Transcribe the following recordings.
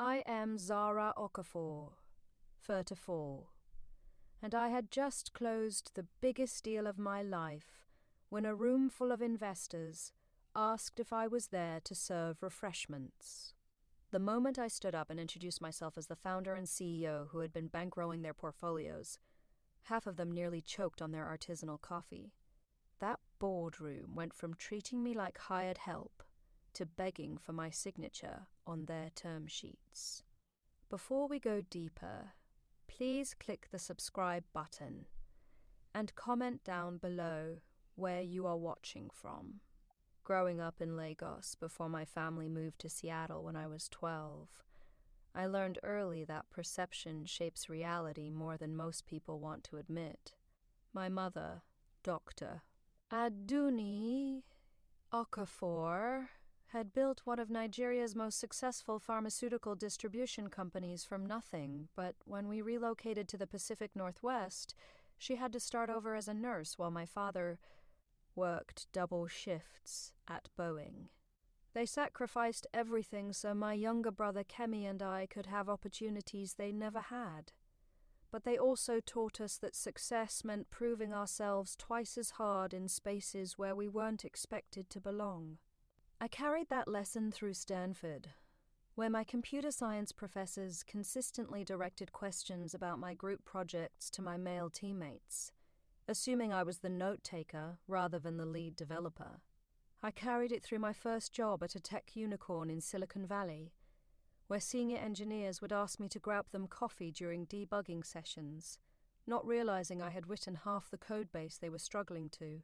I am Zara Okafor, 34, and I had just closed the biggest deal of my life when a room full of investors asked if I was there to serve refreshments. The moment I stood up and introduced myself as the founder and CEO who had been bankrolling their portfolios, half of them nearly choked on their artisanal coffee. That boardroom went from treating me like hired help to begging for my signature on their term sheets. Before we go deeper, please click the subscribe button and comment down below where you are watching from. Growing up in Lagos before my family moved to Seattle when I was 12, I learned early that perception shapes reality more than most people want to admit. My mother, Dr. Aduni Okafor, had built one of Nigeria's most successful pharmaceutical distribution companies from nothing, but when we relocated to the Pacific Northwest, she had to start over as a nurse while my father worked double shifts at Boeing. They sacrificed everything so my younger brother Kemi and I could have opportunities they never had. But they also taught us that success meant proving ourselves twice as hard in spaces where we weren't expected to belong. I carried that lesson through Stanford, where my computer science professors consistently directed questions about my group projects to my male teammates, assuming I was the note-taker rather than the lead developer. I carried it through my first job at a tech unicorn in Silicon Valley, where senior engineers would ask me to grab them coffee during debugging sessions, not realizing I had written half the codebase they were struggling to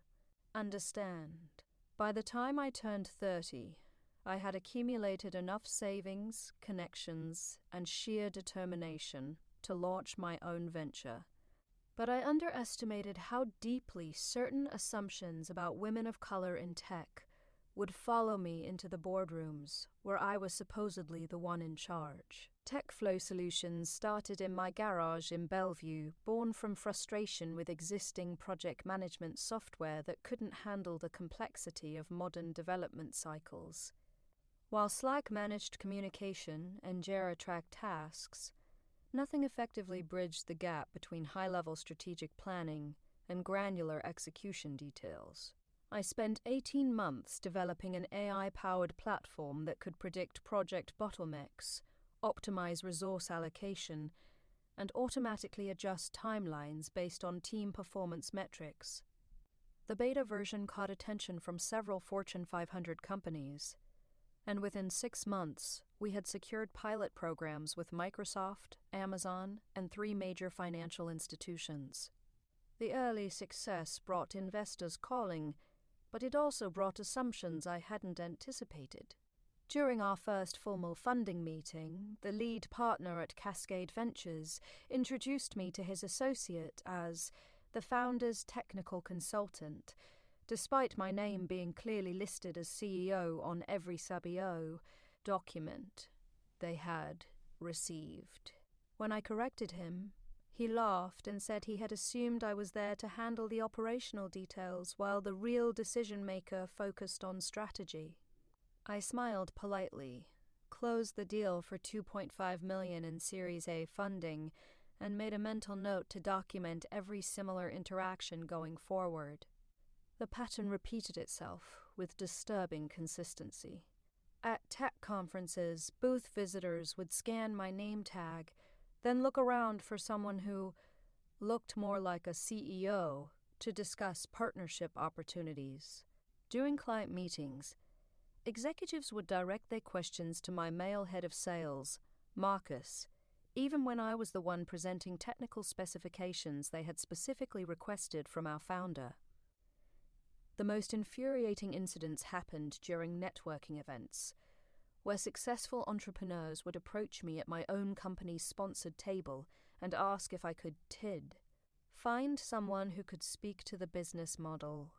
understand. By the time I turned 30, I had accumulated enough savings, connections, and sheer determination to launch my own venture. But I underestimated how deeply certain assumptions about women of color in tech would follow me into the boardrooms where I was supposedly the one in charge. TechFlow Solutions started in my garage in Bellevue, born from frustration with existing project management software that couldn't handle the complexity of modern development cycles. While Slack managed communication and Jira tracked tasks, nothing effectively bridged the gap between high-level strategic planning and granular execution details. I spent 18 months developing an AI-powered platform that could predict project bottlenecks, optimize resource allocation, and automatically adjust timelines based on team performance metrics. The beta version caught attention from several Fortune 500 companies, and within 6 months, we had secured pilot programs with Microsoft, Amazon, and 3 major financial institutions. The early success brought investors calling, but it also brought assumptions I hadn't anticipated. During our first formal funding meeting, the lead partner at Cascade Ventures introduced me to his associate as the founder's technical consultant, despite my name being clearly listed as CEO on every SABIO document they had received. When I corrected him, he laughed and said he had assumed I was there to handle the operational details while the real decision-maker focused on strategy. I smiled politely, closed the deal for $2.5 million in Series A funding, and made a mental note to document every similar interaction going forward. The pattern repeated itself with disturbing consistency. At tech conferences, booth visitors would scan my name tag, then look around for someone who looked more like a CEO to discuss partnership opportunities. During client meetings, executives would direct their questions to my male head of sales, Marcus, even when I was the one presenting technical specifications they had specifically requested from our founder. The most infuriating incidents happened during networking events, where successful entrepreneurs would approach me at my own company's sponsored table and ask if I could find someone who could speak to the business model,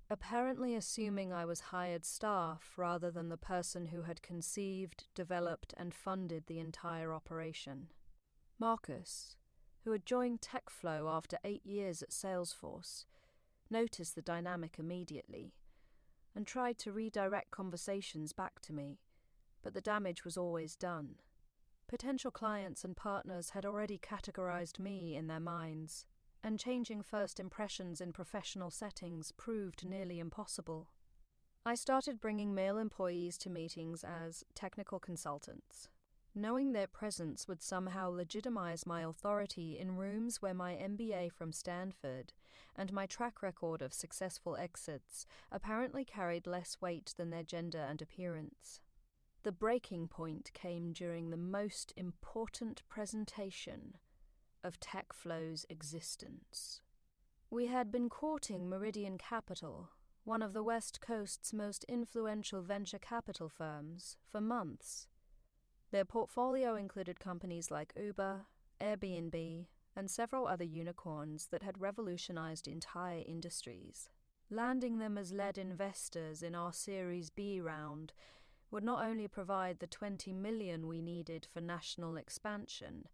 apparently assuming I was hired staff rather than the person who had conceived, developed, and funded the entire operation. Marcus, who had joined TechFlow after 8 years at Salesforce, noticed the dynamic immediately and tried to redirect conversations back to me, but the damage was always done. Potential clients and partners had already categorized me in their minds, and changing first impressions in professional settings proved nearly impossible. I started bringing male employees to meetings as technical consultants, knowing their presence would somehow legitimize my authority in rooms where my MBA from Stanford and my track record of successful exits apparently carried less weight than their gender and appearance. The breaking point came during the most important presentation of TechFlow's existence. We had been courting Meridian Capital, one of the West Coast's most influential venture capital firms, for months. Their portfolio included companies like Uber, Airbnb, and several other unicorns that had revolutionized entire industries. Landing them as lead investors in our Series B round would not only provide the $20 million we needed for national expansion,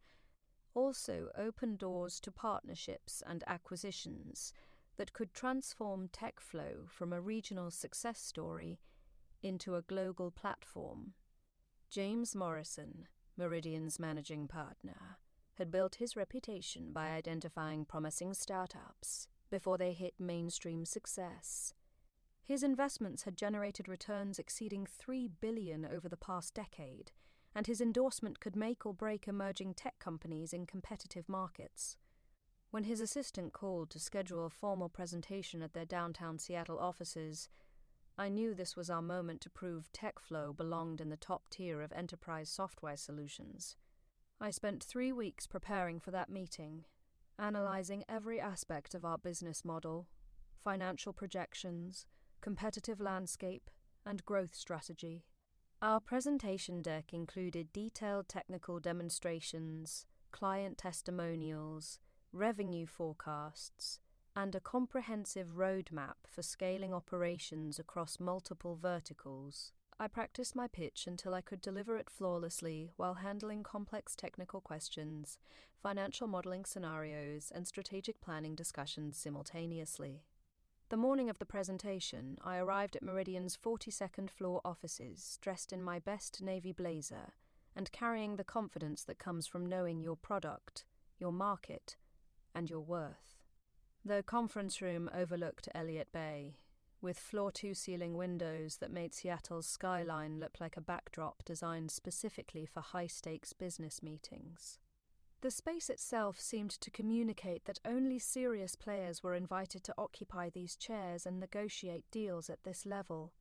also open doors to partnerships and acquisitions that could transform TechFlow from a regional success story into a global platform. James Morrison, Meridian's managing partner, had built his reputation by identifying promising startups before they hit mainstream success. His investments had generated returns exceeding $3 billion over the past decade, and his endorsement could make or break emerging tech companies in competitive markets. When his assistant called to schedule a formal presentation at their downtown Seattle offices, I knew this was our moment to prove TechFlow belonged in the top tier of enterprise software solutions. I spent 3 weeks preparing for that meeting, analyzing every aspect of our business model, financial projections, competitive landscape, and growth strategy. Our presentation deck included detailed technical demonstrations, client testimonials, revenue forecasts, and a comprehensive roadmap for scaling operations across multiple verticals. I practiced my pitch until I could deliver it flawlessly while handling complex technical questions, financial modeling scenarios, and strategic planning discussions simultaneously. The morning of the presentation, I arrived at Meridian's 42nd floor offices, dressed in my best navy blazer and carrying the confidence that comes from knowing your product, your market, and your worth. The conference room overlooked Elliott Bay, with floor-to-ceiling windows that made Seattle's skyline look like a backdrop designed specifically for high-stakes business meetings. The space itself seemed to communicate that only serious players were invited to occupy these chairs and negotiate deals at this level.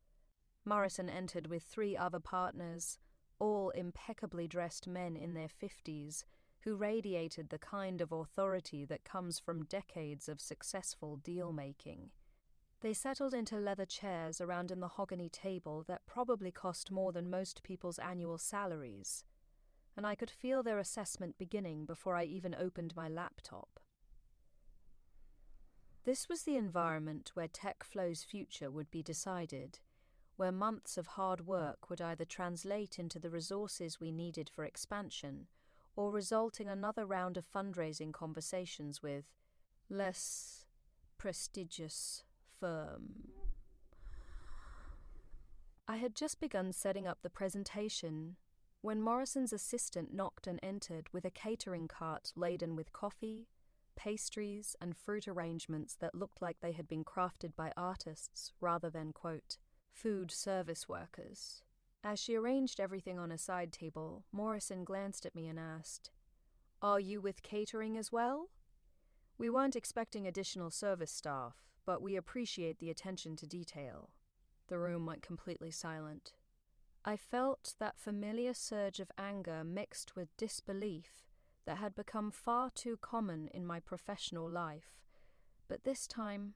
Morrison entered with 3 other partners, all impeccably dressed men in their 50s, who radiated the kind of authority that comes from decades of successful deal-making. They settled into leather chairs around a mahogany table that probably cost more than most people's annual salaries, and I could feel their assessment beginning before I even opened my laptop. This was the environment where TechFlow's future would be decided, where months of hard work would either translate into the resources we needed for expansion or result in another round of fundraising conversations with less prestigious firm. I had just begun setting up the presentation when Morrison's assistant knocked and entered with a catering cart laden with coffee, pastries, and fruit arrangements that looked like they had been crafted by artists rather than, quote, food service workers. As she arranged everything on a side table, Morrison glanced at me and asked, "Are you with catering as well? We weren't expecting additional service staff, but we appreciate the attention to detail." The room went completely silent. I felt that familiar surge of anger mixed with disbelief that had become far too common in my professional life, but this time,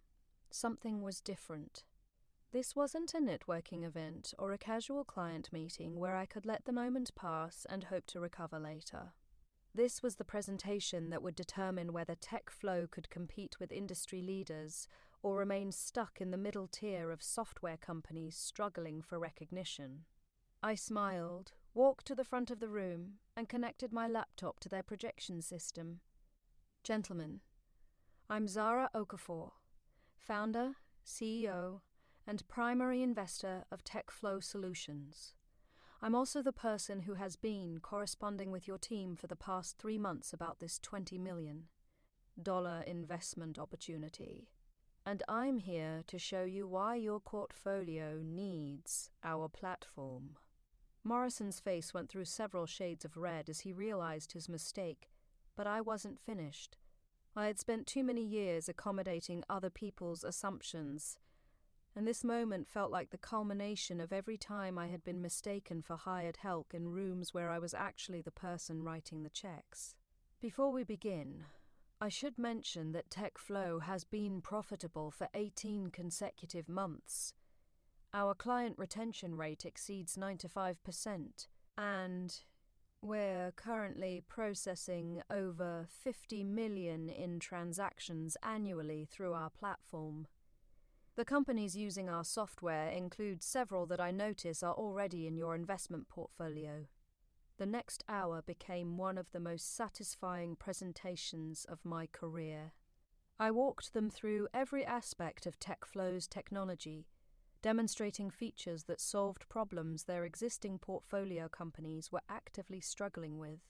something was different. This wasn't a networking event or a casual client meeting where I could let the moment pass and hope to recover later. This was the presentation that would determine whether TechFlow could compete with industry leaders or remain stuck in the middle tier of software companies struggling for recognition. I smiled, walked to the front of the room, and connected my laptop to their projection system. "Gentlemen, I'm Zara Okafor, founder, CEO, and primary investor of TechFlow Solutions. I'm also the person who has been corresponding with your team for the past 3 months about this $20 million investment opportunity. And I'm here to show you why your portfolio needs our platform." Morrison's face went through several shades of red as he realized his mistake, but I wasn't finished. I had spent too many years accommodating other people's assumptions, and this moment felt like the culmination of every time I had been mistaken for hired help in rooms where I was actually the person writing the checks. Before we begin, I should mention that TechFlow has been profitable for 18 consecutive months. Our client retention rate exceeds 95%, and we're currently processing over 50 million in transactions annually through our platform. The companies using our software include several that I notice are already in your investment portfolio. The next hour became one of the most satisfying presentations of my career. I walked them through every aspect of TechFlow's technology, demonstrating features that solved problems their existing portfolio companies were actively struggling with.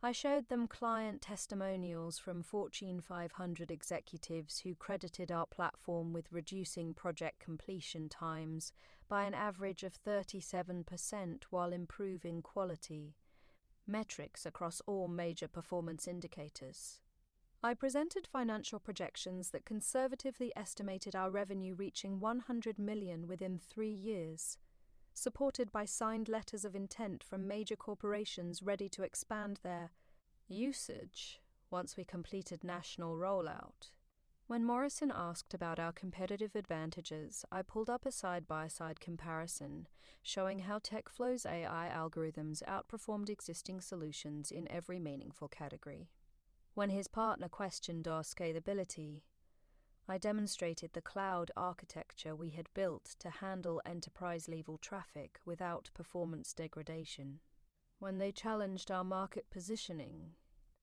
I showed them client testimonials from Fortune 500 executives who credited our platform with reducing project completion times by an average of 37% while improving quality, metrics across all major performance indicators. I presented financial projections that conservatively estimated our revenue reaching 100 million within 3 years, supported by signed letters of intent from major corporations ready to expand their usage once we completed national rollout. When Morrison asked about our competitive advantages, I pulled up a side-by-side comparison showing how TechFlow's AI algorithms outperformed existing solutions in every meaningful category. When his partner questioned our scalability, I demonstrated the cloud architecture we had built to handle enterprise-level traffic without performance degradation. When they challenged our market positioning,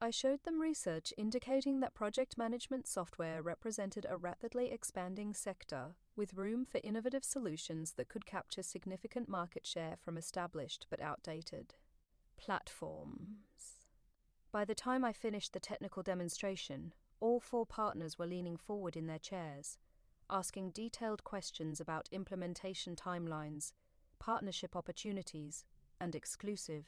I showed them research indicating that project management software represented a rapidly expanding sector with room for innovative solutions that could capture significant market share from established but outdated platforms. By the time I finished the technical demonstration, all 4 partners were leaning forward in their chairs, asking detailed questions about implementation timelines, partnership opportunities, and exclusive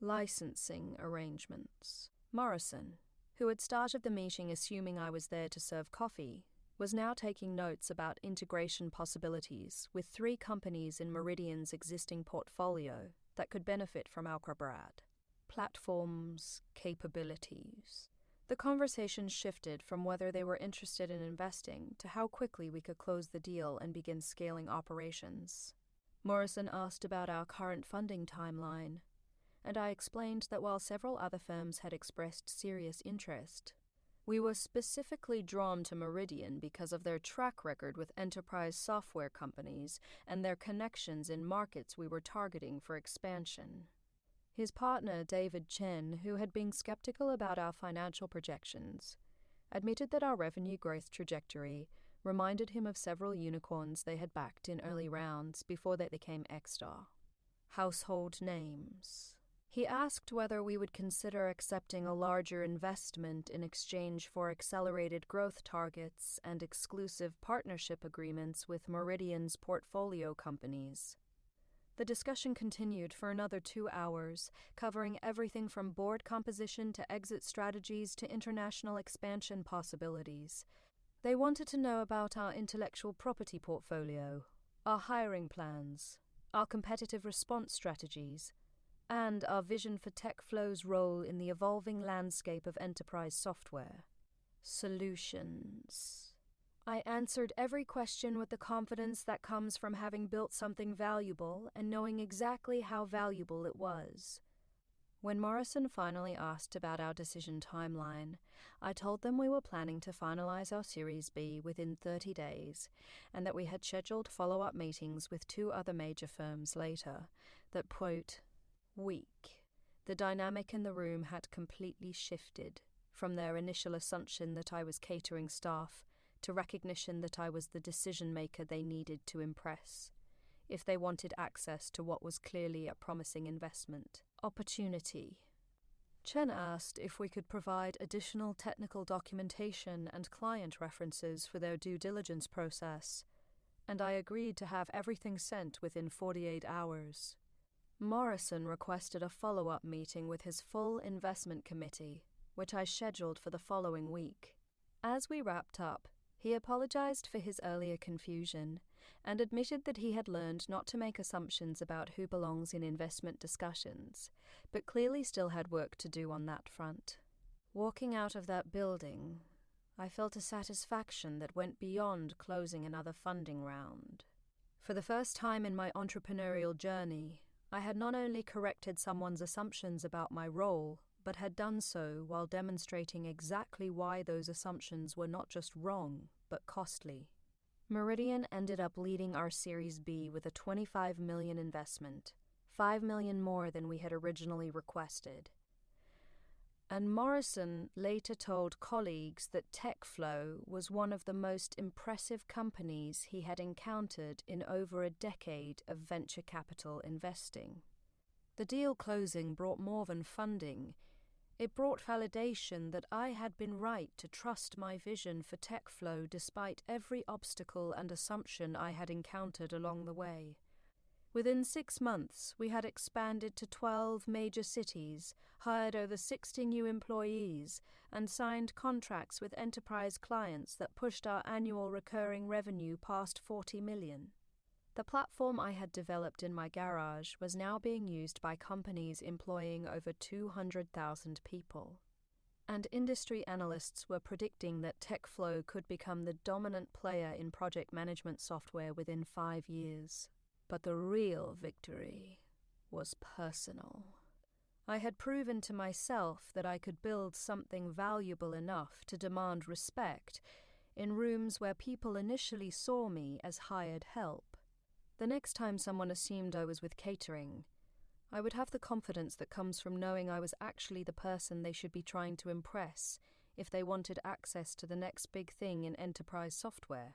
licensing arrangements. Morrison, who had started the meeting assuming I was there to serve coffee, was now taking notes about integration possibilities with 3 companies in Meridian's existing portfolio that could benefit from Alcabrad platform's capabilities. The conversation shifted from whether they were interested in investing to how quickly we could close the deal and begin scaling operations. Morrison asked about our current funding timeline, and I explained that while several other firms had expressed serious interest, we were specifically drawn to Meridian because of their track record with enterprise software companies and their connections in markets we were targeting for expansion. His partner, David Chen, who had been skeptical about our financial projections, admitted that our revenue growth trajectory reminded him of several unicorns they had backed in early rounds before they became X-Star household names. He asked whether we would consider accepting a larger investment in exchange for accelerated growth targets and exclusive partnership agreements with Meridian's portfolio companies. The discussion continued for another 2 hours, covering everything from board composition to exit strategies to international expansion possibilities. They wanted to know about our intellectual property portfolio, our hiring plans, our competitive response strategies, and our vision for TechFlow's role in the evolving landscape of enterprise software solutions. I answered every question with the confidence that comes from having built something valuable and knowing exactly how valuable it was. When Morrison finally asked about our decision timeline, I told them we were planning to finalize our Series B within 30 days and that we had scheduled follow-up meetings with 2 other major firms later, that, quote, week. The dynamic in the room had completely shifted from their initial assumption that I was catering staff to recognition that I was the decision-maker they needed to impress. if they wanted access to what was clearly a promising investment opportunity. Chen asked if we could provide additional technical documentation and client references for their due diligence process, and I agreed to have everything sent within 48 hours. Morrison requested a follow-up meeting with his full investment committee, which I scheduled for the following week. As we wrapped up, he apologized for his earlier confusion and admitted that he had learned not to make assumptions about who belongs in investment discussions, but clearly still had work to do on that front. Walking out of that building, I felt a satisfaction that went beyond closing another funding round. For the first time in my entrepreneurial journey, I had not only corrected someone's assumptions about my role, but had done so while demonstrating exactly why those assumptions were not just wrong, but costly. Meridian ended up leading our Series B with a $25 million investment, $5 million more than we had originally requested. And Morrison later told colleagues that TechFlow was one of the most impressive companies he had encountered in over a decade of venture capital investing. The deal closing brought more than funding. It brought validation that I had been right to trust my vision for TechFlow despite every obstacle and assumption I had encountered along the way. Within 6 months, we had expanded to 12 major cities, hired over 60 new employees, and signed contracts with enterprise clients that pushed our annual recurring revenue past $40 million. The platform I had developed in my garage was now being used by companies employing over 200,000 people. And industry analysts were predicting that TechFlow could become the dominant player in project management software within 5 years. But the real victory was personal. I had proven to myself that I could build something valuable enough to demand respect in rooms where people initially saw me as hired help. The next time someone assumed I was with catering, I would have the confidence that comes from knowing I was actually the person they should be trying to impress if they wanted access to the next big thing in enterprise software.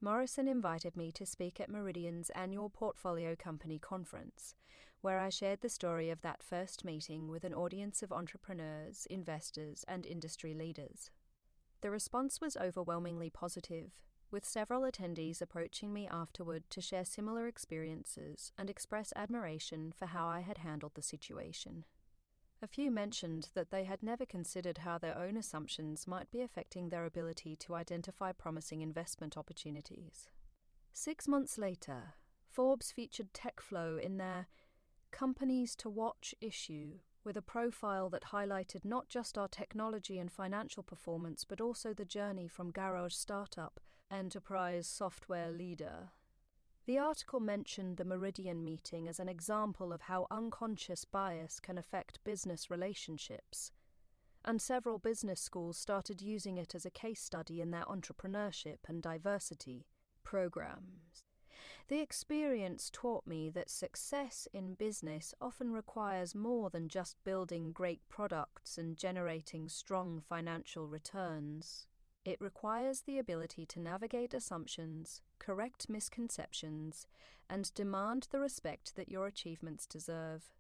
Morrison invited me to speak at Meridian's annual portfolio company conference, where I shared the story of that first meeting with an audience of entrepreneurs, investors, and industry leaders. The response was overwhelmingly positive, with several attendees approaching me afterward to share similar experiences and express admiration for how I had handled the situation. A few mentioned that they had never considered how their own assumptions might be affecting their ability to identify promising investment opportunities. 6 months later, Forbes featured TechFlow in their Companies to Watch issue, with a profile that highlighted not just our technology and financial performance, but also the journey from garage startup enterprise software leader. The article mentioned the Meridian meeting as an example of how unconscious bias can affect business relationships, and several business schools started using it as a case study in their entrepreneurship and diversity programs. The experience taught me that success in business often requires more than just building great products and generating strong financial returns. It requires the ability to navigate assumptions, correct misconceptions, and demand the respect that your achievements deserve,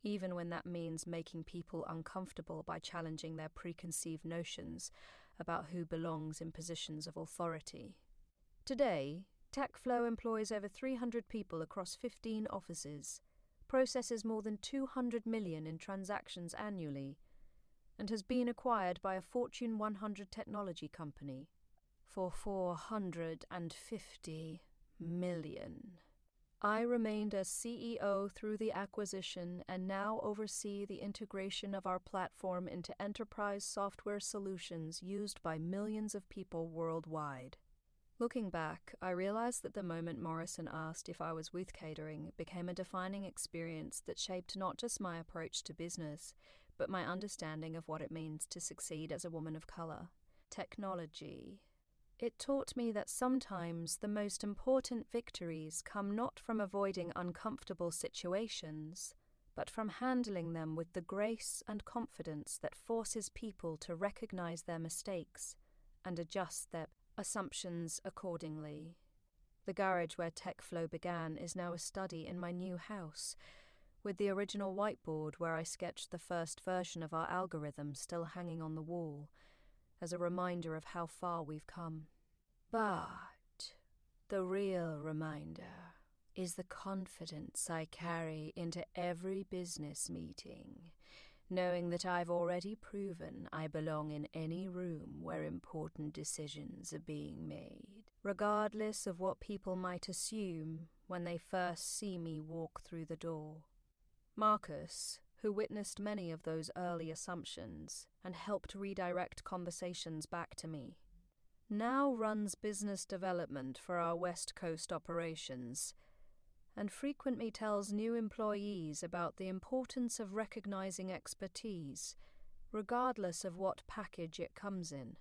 even when that means making people uncomfortable by challenging their preconceived notions about who belongs in positions of authority. Today, TechFlow employs over 300 people across 15 offices, processes more than 200 million in transactions annually, and has been acquired by a Fortune 100 technology company for $450 million. I remained as CEO through the acquisition and now oversee the integration of our platform into enterprise software solutions used by millions of people worldwide. Looking back, I realized that the moment Morrison asked if I was with catering became a defining experience that shaped not just my approach to business, but my understanding of what it means to succeed as a woman of color. Technology. It taught me that sometimes the most important victories come not from avoiding uncomfortable situations, but from handling them with the grace and confidence that forces people to recognize their mistakes and adjust their assumptions accordingly. The garage where TechFlow began is now a study in my new house, with the original whiteboard where I sketched the first version of our algorithm still hanging on the wall, as a reminder of how far we've come. But the real reminder is the confidence I carry into every business meeting, knowing that I've already proven I belong in any room where important decisions are being made, regardless of what people might assume when they first see me walk through the door. Marcus, who witnessed many of those early assumptions and helped redirect conversations back to me, now runs business development for our West Coast operations and frequently tells new employees about the importance of recognizing expertise, regardless of what package it comes in.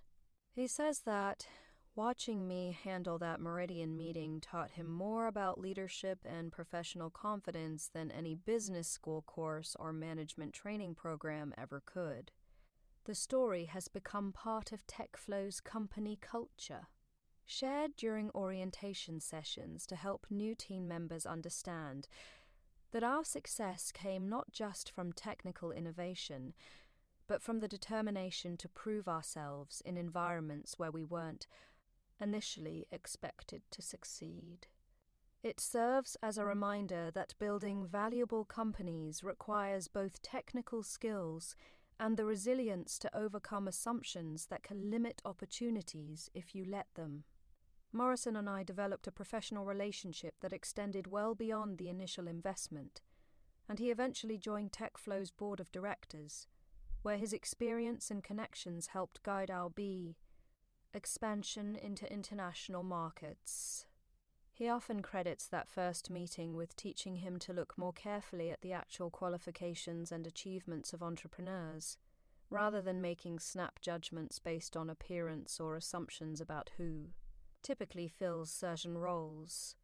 He says that watching me handle that Meridian meeting taught him more about leadership and professional confidence than any business school course or management training program ever could. The story has become part of TechFlow's company culture, shared during orientation sessions to help new team members understand that our success came not just from technical innovation, but from the determination to prove ourselves in environments where we weren't initially expected to succeed. It serves as a reminder that building valuable companies requires both technical skills and the resilience to overcome assumptions that can limit opportunities if you let them. Morrison and I developed a professional relationship that extended well beyond the initial investment, and he eventually joined TechFlow's board of directors, where his experience and connections helped guide our expansion into international markets. He often credits that first meeting with teaching him to look more carefully at the actual qualifications and achievements of entrepreneurs, rather than making snap judgments based on appearance or assumptions about who typically fills certain roles.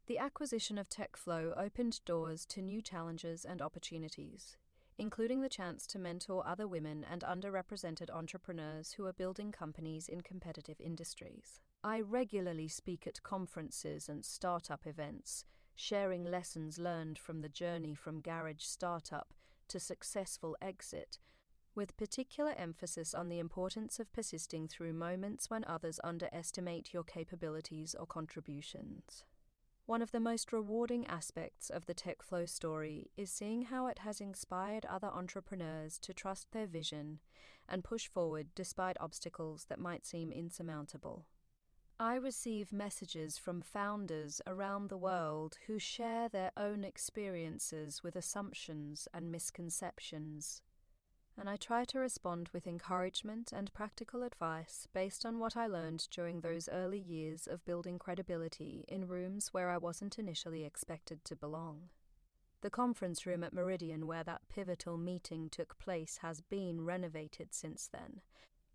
The acquisition of TechFlow opened doors to new challenges and opportunities, including the chance to mentor other women and underrepresented entrepreneurs who are building companies in competitive industries. I regularly speak at conferences and startup events, sharing lessons learned from the journey from garage startup to successful exit, with particular emphasis on the importance of persisting through moments when others underestimate your capabilities or contributions. One of the most rewarding aspects of the TechFlow story is seeing how it has inspired other entrepreneurs to trust their vision and push forward despite obstacles that might seem insurmountable. I receive messages from founders around the world who share their own experiences with assumptions and misconceptions, and I try to respond with encouragement and practical advice based on what I learned during those early years of building credibility in rooms where I wasn't initially expected to belong. The conference room at Meridian where that pivotal meeting took place has been renovated since then,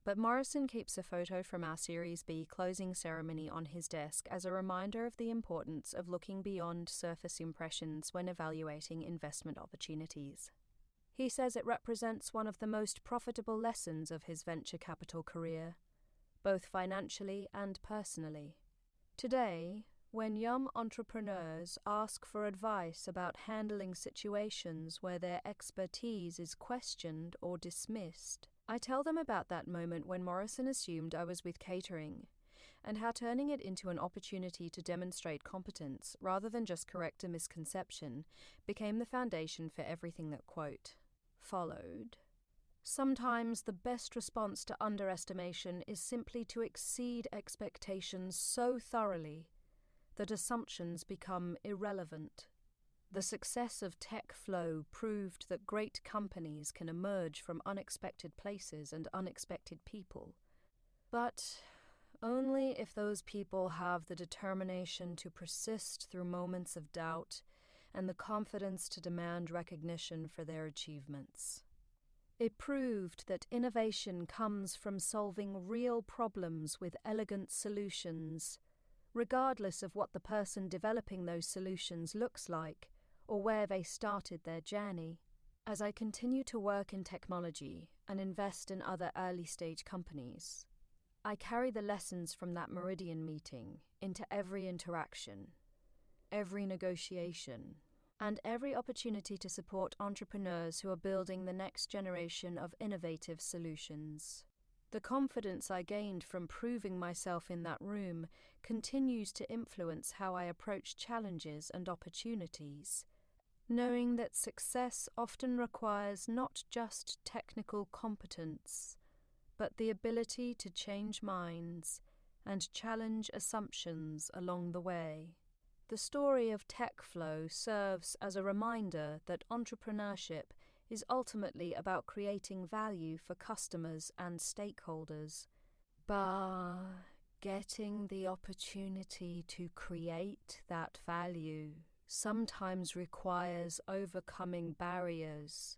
but Morrison keeps a photo from our Series B closing ceremony on his desk as a reminder of the importance of looking beyond surface impressions when evaluating investment opportunities. He says it represents one of the most profitable lessons of his venture capital career, both financially and personally. Today, when young entrepreneurs ask for advice about handling situations where their expertise is questioned or dismissed, I tell them about that moment when Morrison assumed I was with catering, and how turning it into an opportunity to demonstrate competence rather than just correct a misconception became the foundation for everything that, quote, followed. Sometimes the best response to underestimation is simply to exceed expectations so thoroughly that assumptions become irrelevant. The success of TechFlow proved that great companies can emerge from unexpected places and unexpected people, but only if those people have the determination to persist through moments of doubt and the confidence to demand recognition for their achievements. It proved that innovation comes from solving real problems with elegant solutions, regardless of what the person developing those solutions looks like or where they started their journey. As I continue to work in technology and invest in other early-stage companies, I carry the lessons from that Meridian meeting into every interaction, every negotiation, and every opportunity to support entrepreneurs who are building the next generation of innovative solutions. The confidence I gained from proving myself in that room continues to influence how I approach challenges and opportunities, knowing that success often requires not just technical competence, but the ability to change minds and challenge assumptions along the way. The story of TechFlow serves as a reminder that entrepreneurship is ultimately about creating value for customers and stakeholders, but getting the opportunity to create that value sometimes requires overcoming barriers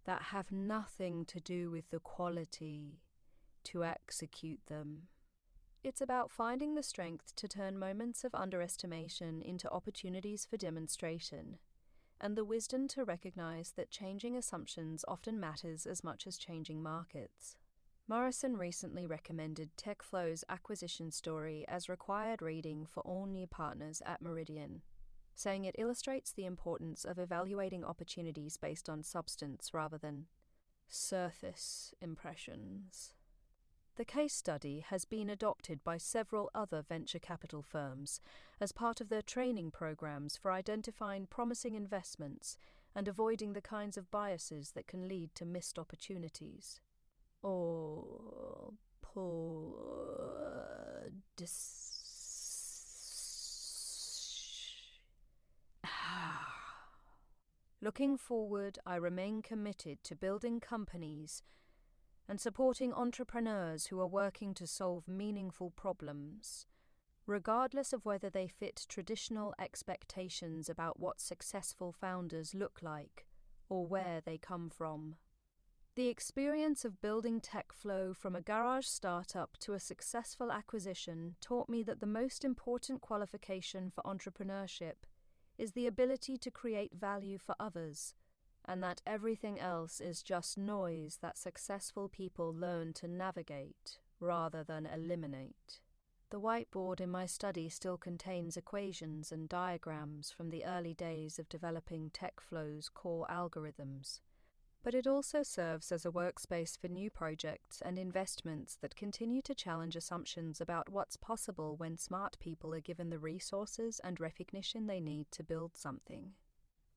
that have nothing to do with the quality to execute them. It's about finding the strength to turn moments of underestimation into opportunities for demonstration, and the wisdom to recognize that changing assumptions often matters as much as changing markets. Morrison recently recommended TechFlow's acquisition story as required reading for all new partners at Meridian, saying it illustrates the importance of evaluating opportunities based on substance rather than surface impressions. The case study has been adopted by several other venture capital firms as part of their training programs for identifying promising investments and avoiding the kinds of biases that can lead to missed opportunities. Or Looking forward, I remain committed to building companies and supporting entrepreneurs who are working to solve meaningful problems, regardless of whether they fit traditional expectations about what successful founders look like or where they come from. The experience of building TechFlow from a garage startup to a successful acquisition taught me that the most important qualification for entrepreneurship is the ability to create value for others, and that everything else is just noise that successful people learn to navigate rather than eliminate. The whiteboard in my study still contains equations and diagrams from the early days of developing TechFlow's core algorithms, but it also serves as a workspace for new projects and investments that continue to challenge assumptions about what's possible when smart people are given the resources and recognition they need to build something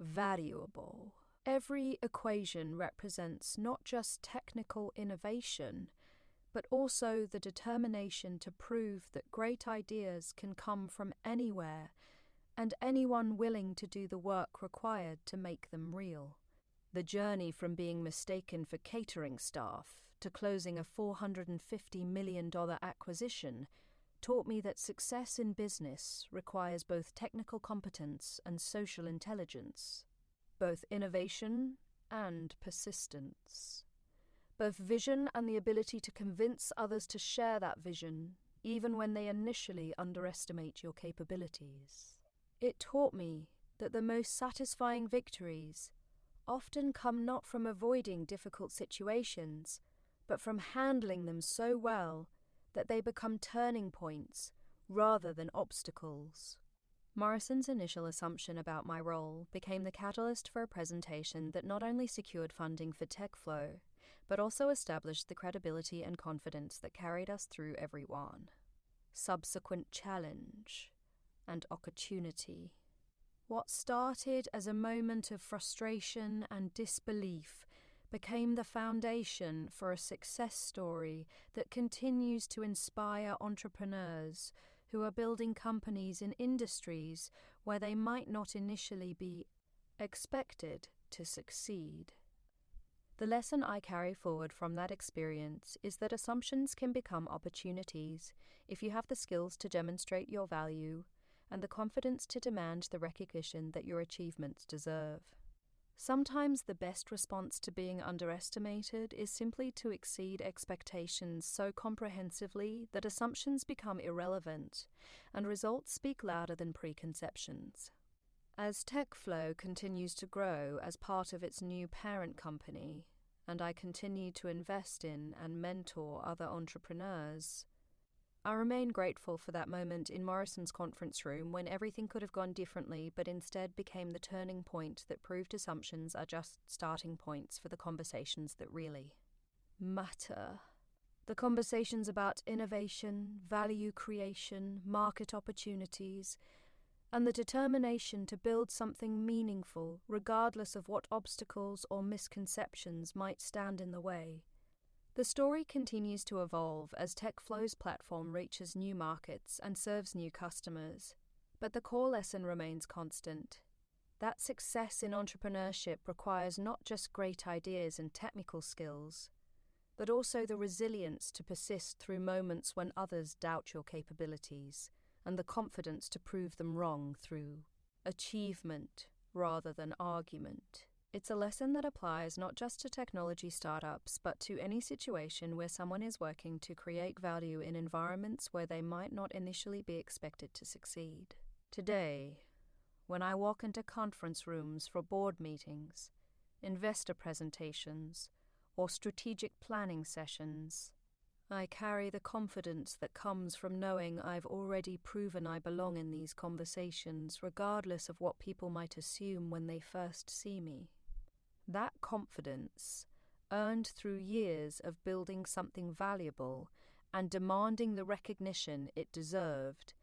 valuable. Every equation represents not just technical innovation, but also the determination to prove that great ideas can come from anywhere and anyone willing to do the work required to make them real. The journey from being mistaken for catering staff to closing a $450 million acquisition taught me that success in business requires both technical competence and social intelligence, both innovation and persistence, both vision and the ability to convince others to share that vision, even when they initially underestimate your capabilities. It taught me that the most satisfying victories often come not from avoiding difficult situations, but from handling them so well that they become turning points rather than obstacles. Morrison's initial assumption about my role became the catalyst for a presentation that not only secured funding for TechFlow, but also established the credibility and confidence that carried us through every one. Subsequent challenge and opportunity. What started as a moment of frustration and disbelief became the foundation for a success story that continues to inspire entrepreneurs who are building companies in industries where they might not initially be expected to succeed. The lesson I carry forward from that experience is that assumptions can become opportunities if you have the skills to demonstrate your value and the confidence to demand the recognition that your achievements deserve. Sometimes the best response to being underestimated is simply to exceed expectations so comprehensively that assumptions become irrelevant and results speak louder than preconceptions. As TechFlow continues to grow as part of its new parent company, and I continue to invest in and mentor other entrepreneurs. I remain grateful for that moment in Morrison's conference room when everything could have gone differently but instead became the turning point that proved assumptions are just starting points for the conversations that really matter. The conversations about innovation, value creation, market opportunities, and the determination to build something meaningful regardless of what obstacles or misconceptions might stand in the way. The story continues to evolve as TechFlow's platform reaches new markets and serves new customers, but the core lesson remains constant. That success in entrepreneurship requires not just great ideas and technical skills, but also the resilience to persist through moments when others doubt your capabilities, and the confidence to prove them wrong through achievement rather than argument. It's a lesson that applies not just to technology startups, but to any situation where someone is working to create value in environments where they might not initially be expected to succeed. Today, when I walk into conference rooms for board meetings, investor presentations, or strategic planning sessions, I carry the confidence that comes from knowing I've already proven I belong in these conversations, regardless of what people might assume when they first see me. That confidence, earned through years of building something valuable and demanding the recognition it deserved,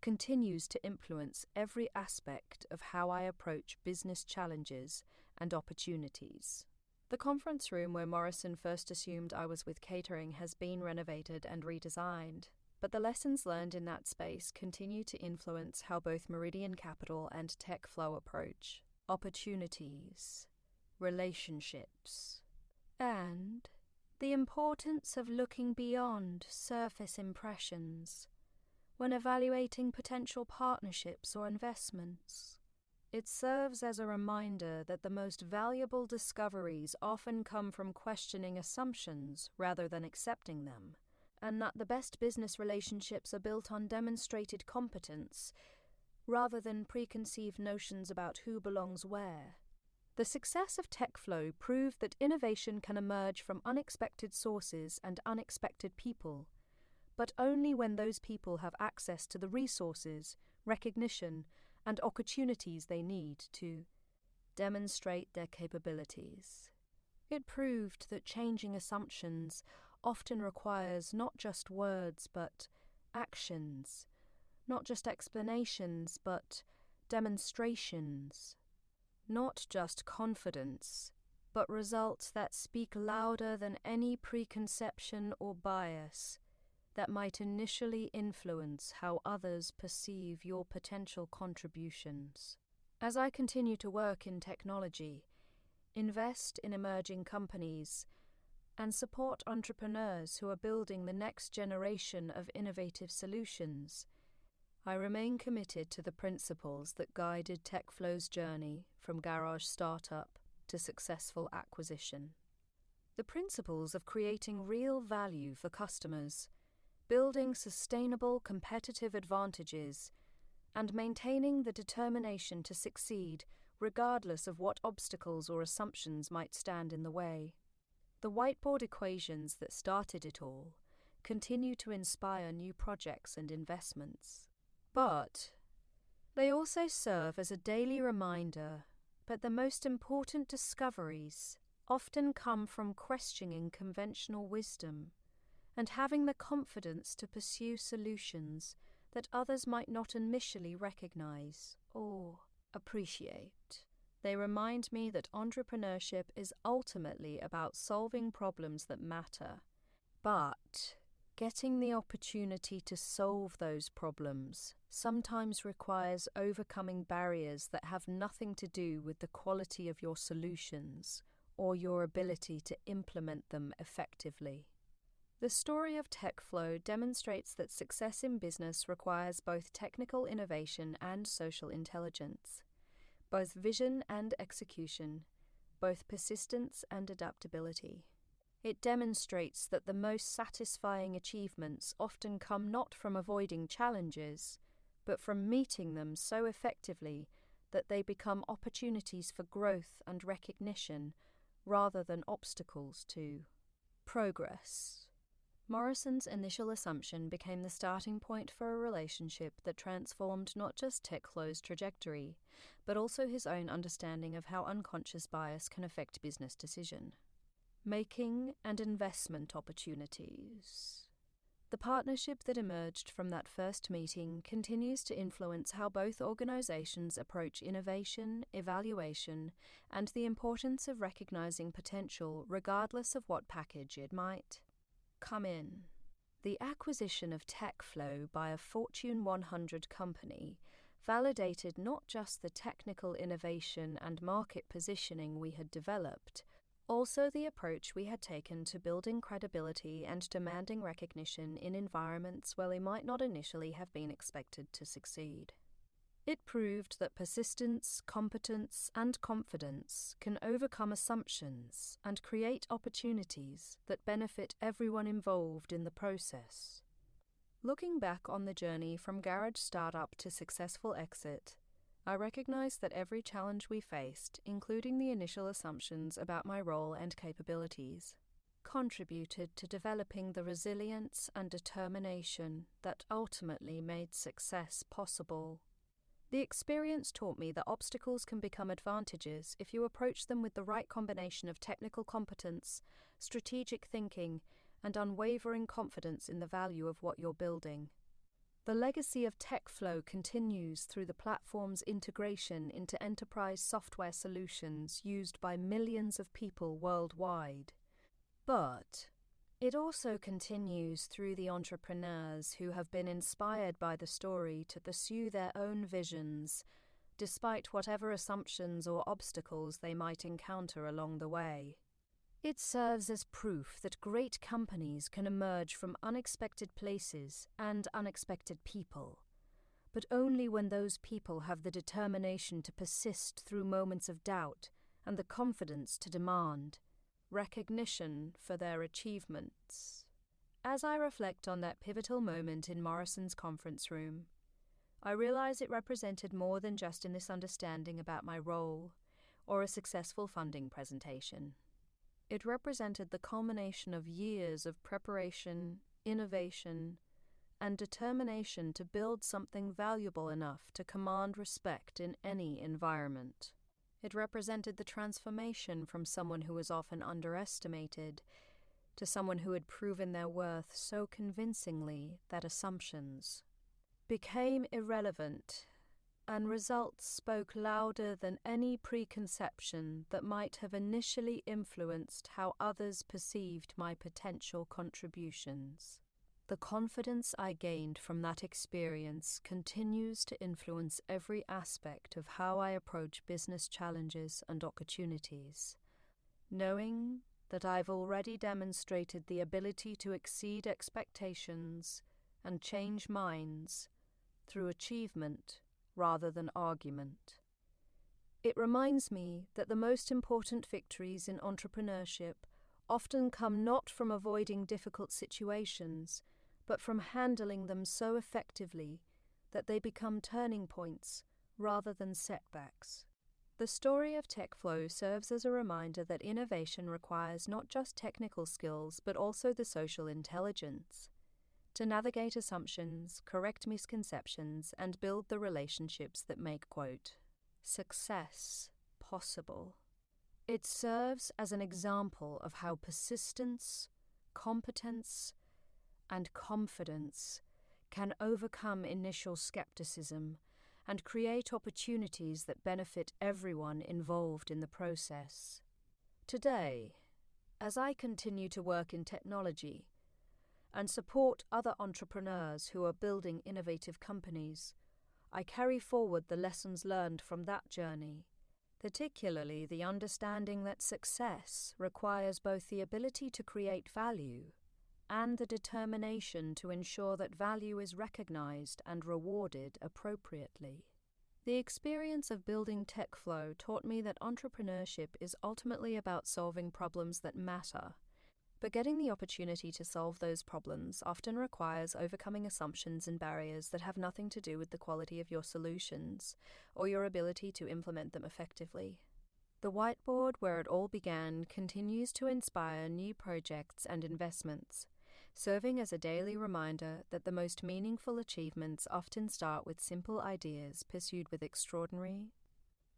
continues to influence every aspect of how I approach business challenges and opportunities. The conference room where Morrison first assumed I was with catering has been renovated and redesigned, but the lessons learned in that space continue to influence how both Meridian Capital and TechFlow approach opportunities, relationships, and the importance of looking beyond surface impressions when evaluating potential partnerships or investments. It serves as a reminder that the most valuable discoveries often come from questioning assumptions rather than accepting them, and that the best business relationships are built on demonstrated competence rather than preconceived notions about who belongs where. The success of TechFlow proved that innovation can emerge from unexpected sources and unexpected people, but only when those people have access to the resources, recognition, and opportunities they need to demonstrate their capabilities. It proved that changing assumptions often requires not just words but actions, not just explanations but demonstrations, not just confidence but results that speak louder than any preconception or bias that might initially influence how others perceive your potential contributions. As I continue to work in technology, invest in emerging companies, and support entrepreneurs who are building the next generation of innovative solutions, I remain committed to the principles that guided TechFlow's journey from garage startup to successful acquisition. The principles of creating real value for customers, building sustainable competitive advantages, and maintaining the determination to succeed regardless of what obstacles or assumptions might stand in the way. The whiteboard equations that started it all continue to inspire new projects and investments. But they also serve as a daily reminder that the most important discoveries often come from questioning conventional wisdom and having the confidence to pursue solutions that others might not initially recognize or appreciate. They remind me that entrepreneurship is ultimately about solving problems that matter, but getting the opportunity to solve those problems sometimes requires overcoming barriers that have nothing to do with the quality of your solutions or your ability to implement them effectively. The story of TechFlow demonstrates that success in business requires both technical innovation and social intelligence, both vision and execution, both persistence and adaptability. It demonstrates that the most satisfying achievements often come not from avoiding challenges, but from meeting them so effectively that they become opportunities for growth and recognition rather than obstacles to progress. Morrison's initial assumption became the starting point for a relationship that transformed not just TechFlow's trajectory, but also his own understanding of how unconscious bias can affect business decision making and investment opportunities. The partnership that emerged from that first meeting continues to influence how both organizations approach innovation, evaluation, and the importance of recognizing potential regardless of what package it might come in. The acquisition of TechFlow by a Fortune 100 company validated not just the technical innovation and market positioning we had developed, also the approach we had taken to building credibility and demanding recognition in environments where we might not initially have been expected to succeed. It proved that persistence, competence, and confidence can overcome assumptions and create opportunities that benefit everyone involved in the process. Looking back on the journey from garage startup to successful exit, I recognize that every challenge we faced, including the initial assumptions about my role and capabilities, contributed to developing the resilience and determination that ultimately made success possible. The experience taught me that obstacles can become advantages if you approach them with the right combination of technical competence, strategic thinking, and unwavering confidence in the value of what you're building. The legacy of TechFlow continues through the platform's integration into enterprise software solutions used by millions of people worldwide. But it also continues through the entrepreneurs who have been inspired by the story to pursue their own visions, despite whatever assumptions or obstacles they might encounter along the way. It serves as proof that great companies can emerge from unexpected places and unexpected people, but only when those people have the determination to persist through moments of doubt and the confidence to demand recognition for their achievements. As I reflect on that pivotal moment in Morrison's conference room, I realize it represented more than just a misunderstanding about my role or a successful funding presentation. It represented the culmination of years of preparation, innovation, and determination to build something valuable enough to command respect in any environment. It represented the transformation from someone who was often underestimated to someone who had proven their worth so convincingly that assumptions became irrelevant, and results spoke louder than any preconception that might have initially influenced how others perceived my potential contributions. The confidence I gained from that experience continues to influence every aspect of how I approach business challenges and opportunities. Knowing that I've already demonstrated the ability to exceed expectations and change minds through achievement rather than argument. It reminds me that the most important victories in entrepreneurship often come not from avoiding difficult situations, but from handling them so effectively that they become turning points rather than setbacks. The story of TechFlow serves as a reminder that innovation requires not just technical skills, but also the social intelligence to navigate assumptions, correct misconceptions, and build the relationships that make, quote, success possible. It serves as an example of how persistence, competence, and confidence can overcome initial skepticism and create opportunities that benefit everyone involved in the process. Today, as I continue to work in technology and support other entrepreneurs who are building innovative companies, I carry forward the lessons learned from that journey, particularly the understanding that success requires both the ability to create value and the determination to ensure that value is recognized and rewarded appropriately. The experience of building TechFlow taught me that entrepreneurship is ultimately about solving problems that matter, but getting the opportunity to solve those problems often requires overcoming assumptions and barriers that have nothing to do with the quality of your solutions or your ability to implement them effectively. The whiteboard where it all began continues to inspire new projects and investments, serving as a daily reminder that the most meaningful achievements often start with simple ideas pursued with extraordinary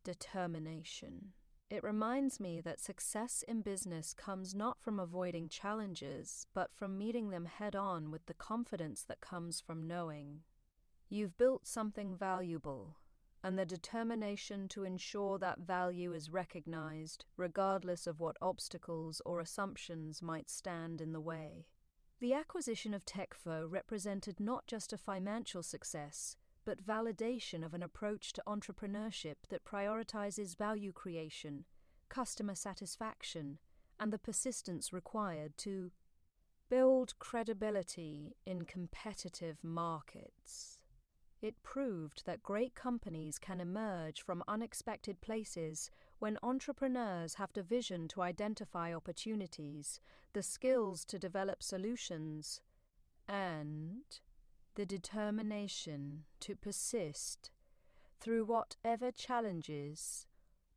determination. It reminds me that success in business comes not from avoiding challenges, but from meeting them head-on with the confidence that comes from knowing you've built something valuable, and the determination to ensure that value is recognized, regardless of what obstacles or assumptions might stand in the way. The acquisition of TechFlow represented not just a financial success, but validation of an approach to entrepreneurship that prioritizes value creation, customer satisfaction, and the persistence required to build credibility in competitive markets. It proved that great companies can emerge from unexpected places when entrepreneurs have the vision to identify opportunities, the skills to develop solutions, and the determination to persist through whatever challenges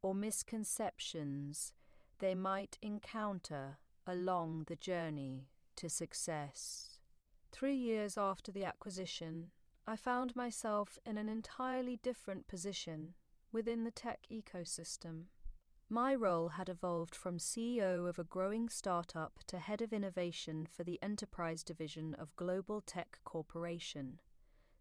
or misconceptions they might encounter along the journey to success. 3 years after the acquisition, I found myself in an entirely different position within the tech ecosystem. My role had evolved from CEO of a growing startup to head of innovation for the enterprise division of Global Tech Corporation,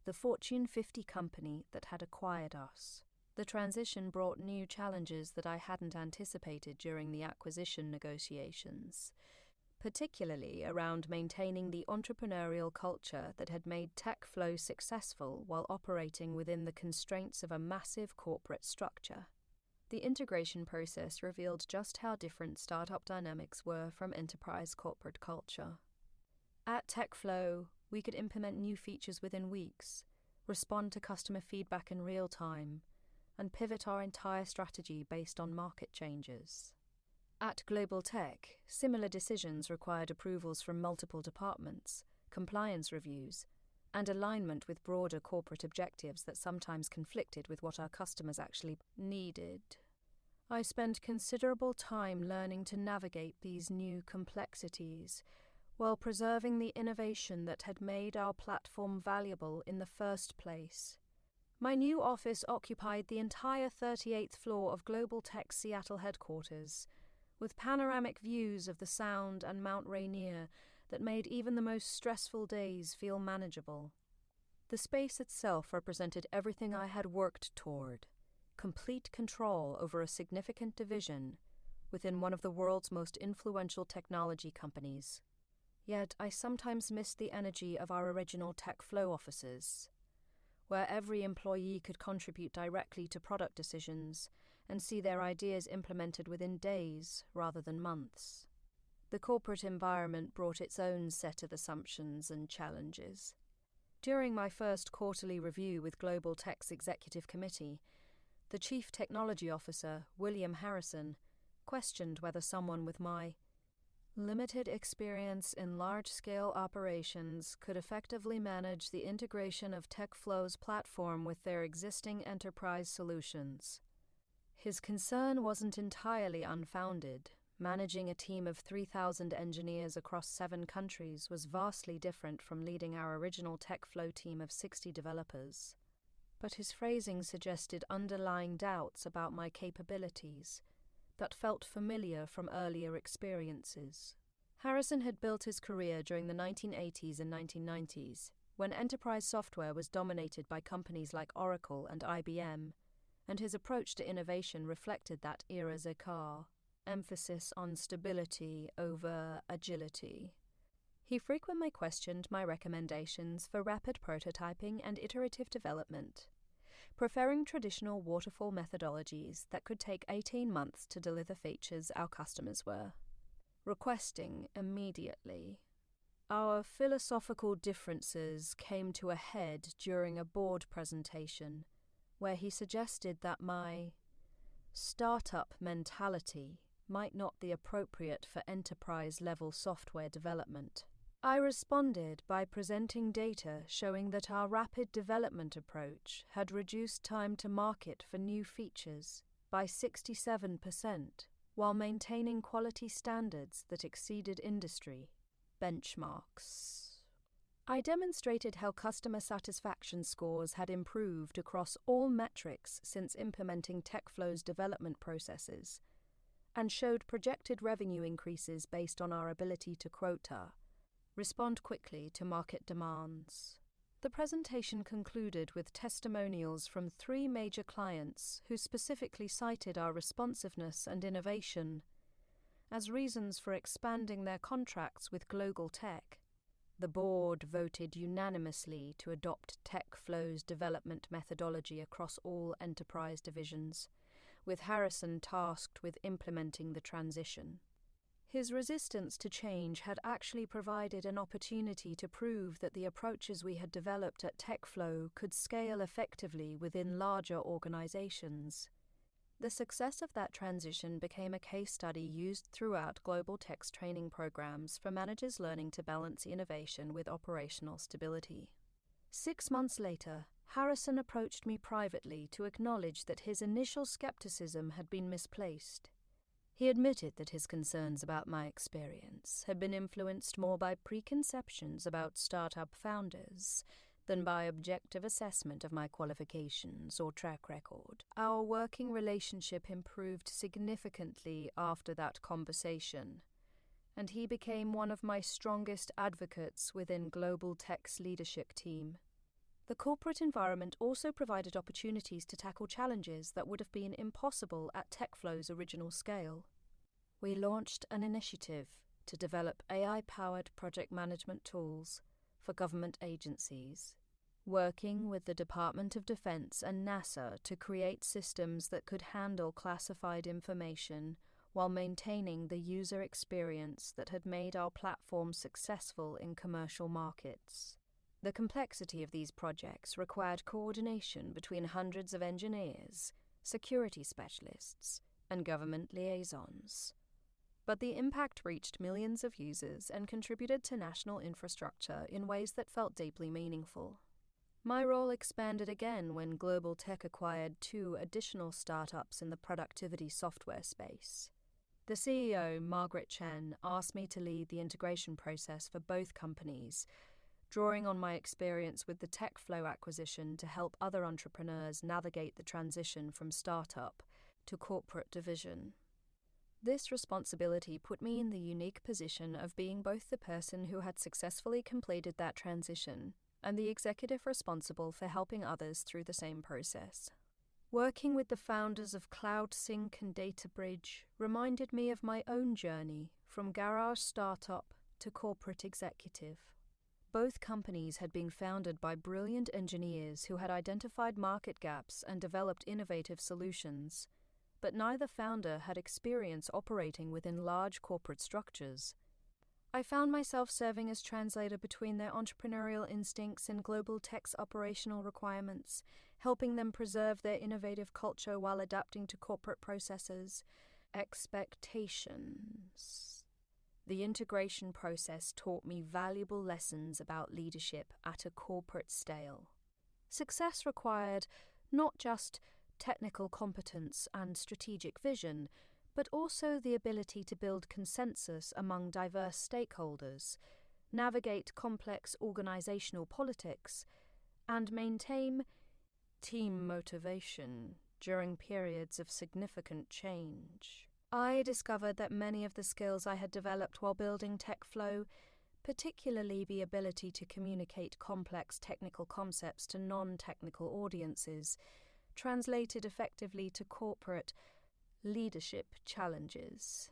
the Fortune 50 company that had acquired us. The transition brought new challenges that I hadn't anticipated during the acquisition negotiations, particularly around maintaining the entrepreneurial culture that had made TechFlow successful while operating within the constraints of a massive corporate structure. The integration process revealed just how different startup dynamics were from enterprise corporate culture. At TechFlow, we could implement new features within weeks, respond to customer feedback in real time, and pivot our entire strategy based on market changes. At Global Tech, similar decisions required approvals from multiple departments, compliance reviews, and alignment with broader corporate objectives that sometimes conflicted with what our customers actually needed. I spent considerable time learning to navigate these new complexities while preserving the innovation that had made our platform valuable in the first place. My new office occupied the entire 38th floor of Global Tech's Seattle headquarters, with panoramic views of the Sound and Mount Rainier that made even the most stressful days feel manageable. The space itself represented everything I had worked toward: complete control over a significant division within one of the world's most influential technology companies. Yet I sometimes missed the energy of our original TechFlow offices, where every employee could contribute directly to product decisions and see their ideas implemented within days rather than months. The corporate environment brought its own set of assumptions and challenges. During my first quarterly review with Global Tech's Executive Committee, the Chief Technology Officer, William Harrison, questioned whether someone with my limited experience in large-scale operations could effectively manage the integration of TechFlow's platform with their existing enterprise solutions. His concern wasn't entirely unfounded. Managing a team of 3,000 engineers across 7 countries was vastly different from leading our original TechFlow team of 60 developers. But his phrasing suggested underlying doubts about my capabilities that felt familiar from earlier experiences. Harrison had built his career during the 1980s and 1990s, when enterprise software was dominated by companies like Oracle and IBM, and his approach to innovation reflected that era's emphasis on stability over agility. He frequently questioned my recommendations for rapid prototyping and iterative development, preferring traditional waterfall methodologies that could take 18 months to deliver features our customers were requesting immediately. Our philosophical differences came to a head during a board presentation, where he suggested that my startup mentality might not be appropriate for enterprise-level software development. I responded by presenting data showing that our rapid development approach had reduced time to market for new features by 67%, while maintaining quality standards that exceeded industry benchmarks. I demonstrated how customer satisfaction scores had improved across all metrics since implementing TechFlow's development processes, and showed projected revenue increases based on our ability to quota, respond quickly to market demands. The presentation concluded with testimonials from 3 major clients who specifically cited our responsiveness and innovation as reasons for expanding their contracts with Global Tech. The board voted unanimously to adopt TechFlow's development methodology across all enterprise divisions, with Harrison tasked with implementing the transition. His resistance to change had actually provided an opportunity to prove that the approaches we had developed at TechFlow could scale effectively within larger organizations. The success of that transition became a case study used throughout Global Tech's training programs for managers learning to balance innovation with operational stability. 6 months later, Harrison approached me privately to acknowledge that his initial skepticism had been misplaced. He admitted that his concerns about my experience had been influenced more by preconceptions about startup founders than by objective assessment of my qualifications or track record. Our working relationship improved significantly after that conversation, and he became one of my strongest advocates within Global Tech's leadership team. The corporate environment also provided opportunities to tackle challenges that would have been impossible at TechFlow's original scale. We launched an initiative to develop AI-powered project management tools for government agencies, working with the Department of Defense and NASA to create systems that could handle classified information while maintaining the user experience that had made our platform successful in commercial markets. The complexity of these projects required coordination between hundreds of engineers, security specialists, and government liaisons. But the impact reached millions of users and contributed to national infrastructure in ways that felt deeply meaningful. My role expanded again when Global Tech acquired 2 additional startups in the productivity software space. The CEO, Margaret Chen, asked me to lead the integration process for both companies, drawing on my experience with the TechFlow acquisition to help other entrepreneurs navigate the transition from startup to corporate division. This responsibility put me in the unique position of being both the person who had successfully completed that transition and the executive responsible for helping others through the same process. Working with the founders of CloudSync and DataBridge reminded me of my own journey from garage startup to corporate executive. Both companies had been founded by brilliant engineers who had identified market gaps and developed innovative solutions, but neither founder had experience operating within large corporate structures. I found myself serving as translator between their entrepreneurial instincts and Global Tech's operational requirements, helping them preserve their innovative culture while adapting to corporate processes, expectations. The integration process taught me valuable lessons about leadership at a corporate scale. Success required not just technical competence and strategic vision, but also the ability to build consensus among diverse stakeholders, navigate complex organizational politics, and maintain team motivation during periods of significant change. I discovered that many of the skills I had developed while building TechFlow, particularly the ability to communicate complex technical concepts to non-technical audiences, translated effectively to corporate leadership challenges.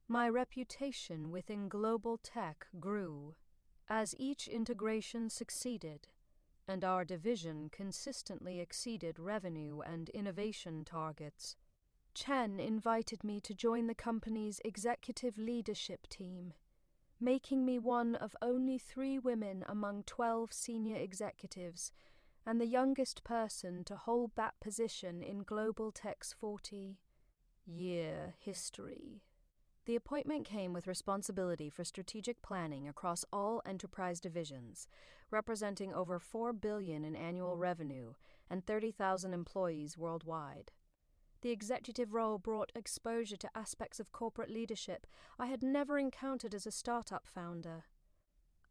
My reputation within Global Tech grew as each integration succeeded, and our division consistently exceeded revenue and innovation targets. Chen invited me to join the company's executive leadership team, making me one of only 3 women among 12 senior executives and the youngest person to hold that position in Global Tech's 40-year history. The appointment came with responsibility for strategic planning across all enterprise divisions, representing over $4 billion in annual revenue and 30,000 employees worldwide. The executive role brought exposure to aspects of corporate leadership I had never encountered as a startup founder.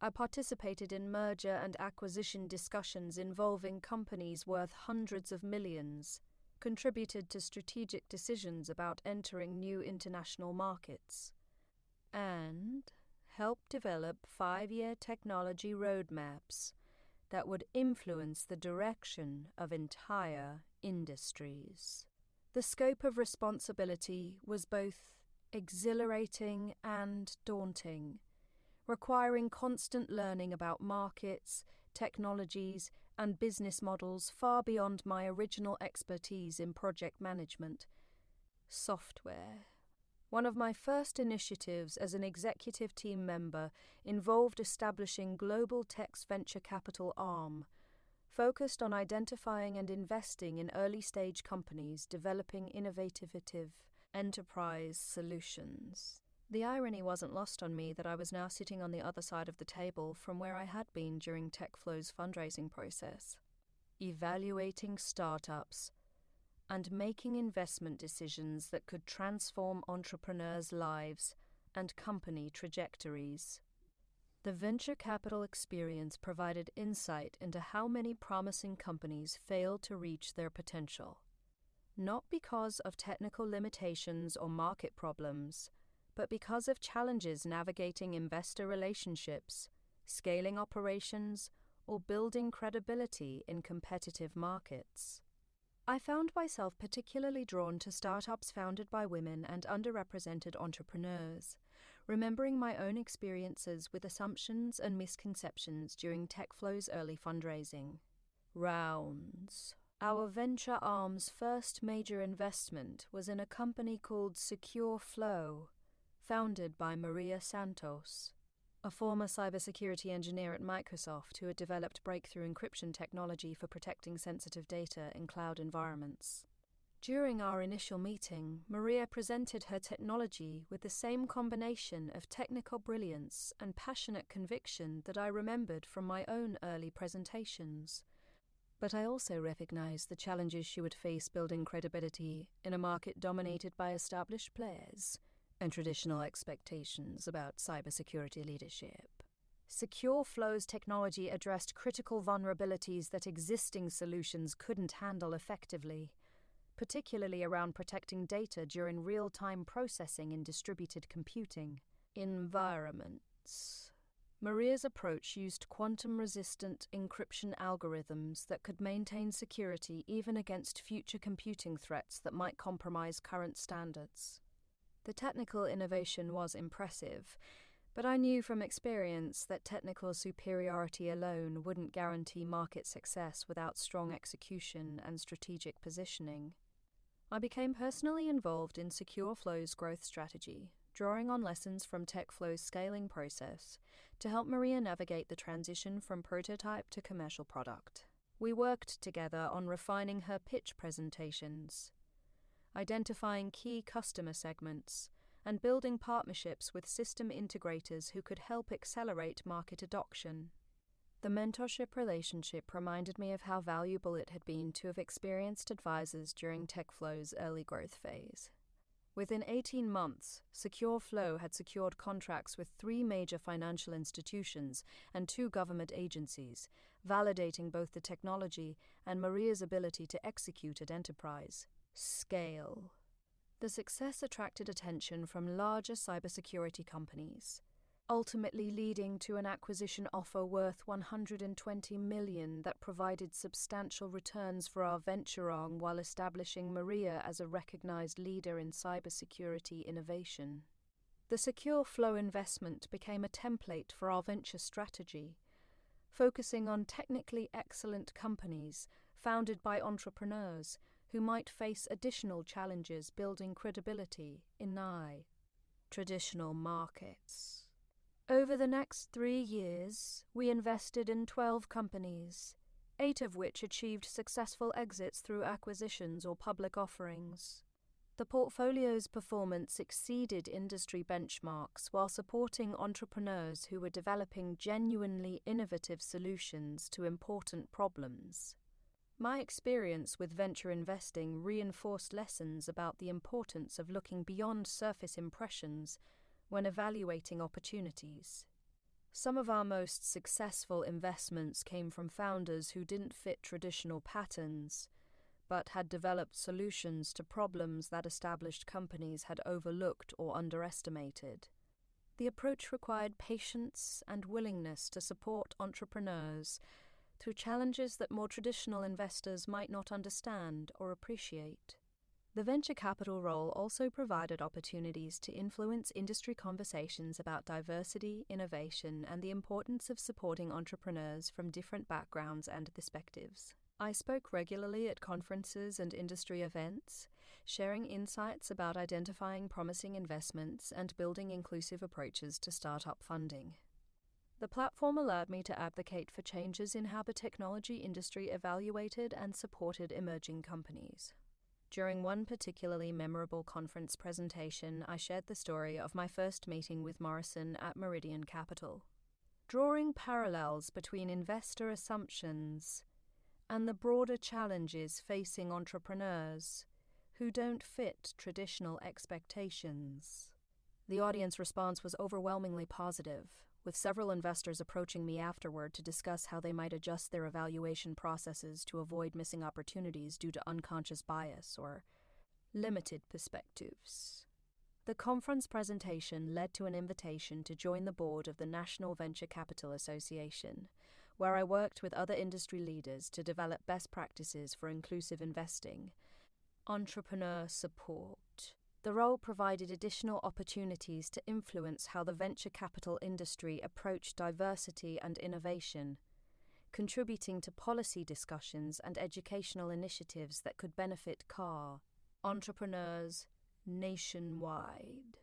I participated in merger and acquisition discussions involving companies worth hundreds of millions, contributed to strategic decisions about entering new international markets, and helped develop 5-year technology roadmaps that would influence the direction of entire industries. The scope of responsibility was both exhilarating and daunting, requiring constant learning about markets, technologies, and business models far beyond my original expertise in project management. Software. One of my first initiatives as an executive team member involved establishing Global Tech's venture capital arm, focused on identifying and investing in early-stage companies developing innovative enterprise solutions. The irony wasn't lost on me that I was now sitting on the other side of the table from where I had been during TechFlow's fundraising process, evaluating startups and making investment decisions that could transform entrepreneurs' lives and company trajectories. The venture capital experience provided insight into how many promising companies failed to reach their potential, not because of technical limitations or market problems, but because of challenges navigating investor relationships, scaling operations, or building credibility in competitive markets. I found myself particularly drawn to startups founded by women and underrepresented entrepreneurs, remembering my own experiences with assumptions and misconceptions during TechFlow's early fundraising rounds. Our venture arm's first major investment was in a company called Secure Flow, founded by Maria Santos, a former cybersecurity engineer at Microsoft who had developed breakthrough encryption technology for protecting sensitive data in cloud environments. During our initial meeting, Maria presented her technology with the same combination of technical brilliance and passionate conviction that I remembered from my own early presentations. But I also recognized the challenges she would face building credibility in a market dominated by established players and traditional expectations about cybersecurity leadership. Secure Flow's technology addressed critical vulnerabilities that existing solutions couldn't handle effectively, particularly around protecting data during real-time processing in distributed computing environments. Maria's approach used quantum-resistant encryption algorithms that could maintain security even against future computing threats that might compromise current standards. The technical innovation was impressive, but I knew from experience that technical superiority alone wouldn't guarantee market success without strong execution and strategic positioning. I became personally involved in Secure Flow's growth strategy, drawing on lessons from TechFlow's scaling process to help Maria navigate the transition from prototype to commercial product. We worked together on refining her pitch presentations, identifying key customer segments, and building partnerships with system integrators who could help accelerate market adoption. The mentorship relationship reminded me of how valuable it had been to have experienced advisors during TechFlow's early growth phase. Within 18 months, Secure Flow had secured contracts with 3 major financial institutions and 2 government agencies, validating both the technology and Maria's ability to execute at enterprise scale. The success attracted attention from larger cybersecurity companies, ultimately leading to an acquisition offer worth $120 million that provided substantial returns for our venture arm while establishing Maria as a recognized leader in cybersecurity innovation. The Secure Flow investment became a template for our venture strategy, focusing on technically excellent companies founded by entrepreneurs who might face additional challenges building credibility in traditional markets. Over the next 3 years, we invested in 12 companies, 8 of which achieved successful exits through acquisitions or public offerings. The portfolio's performance exceeded industry benchmarks while supporting entrepreneurs who were developing genuinely innovative solutions to important problems. My experience with venture investing reinforced lessons about the importance of looking beyond surface impressions when evaluating opportunities. Some of our most successful investments came from founders who didn't fit traditional patterns, but had developed solutions to problems that established companies had overlooked or underestimated. The approach required patience and willingness to support entrepreneurs through challenges that more traditional investors might not understand or appreciate. The venture capital role also provided opportunities to influence industry conversations about diversity, innovation, and the importance of supporting entrepreneurs from different backgrounds and perspectives. I spoke regularly at conferences and industry events, sharing insights about identifying promising investments and building inclusive approaches to startup funding. The platform allowed me to advocate for changes in how the technology industry evaluated and supported emerging companies. During one particularly memorable conference presentation, I shared the story of my first meeting with Morrison at Meridian Capital, drawing parallels between investor assumptions and the broader challenges facing entrepreneurs who don't fit traditional expectations. The audience response was overwhelmingly positive, with several investors approaching me afterward to discuss how they might adjust their evaluation processes to avoid missing opportunities due to unconscious bias or limited perspectives. The conference presentation led to an invitation to join the board of the National Venture Capital Association, where I worked with other industry leaders to develop best practices for inclusive investing, entrepreneur support. The role provided additional opportunities to influence how the venture capital industry approached diversity and innovation, contributing to policy discussions and educational initiatives that could benefit entrepreneurs nationwide.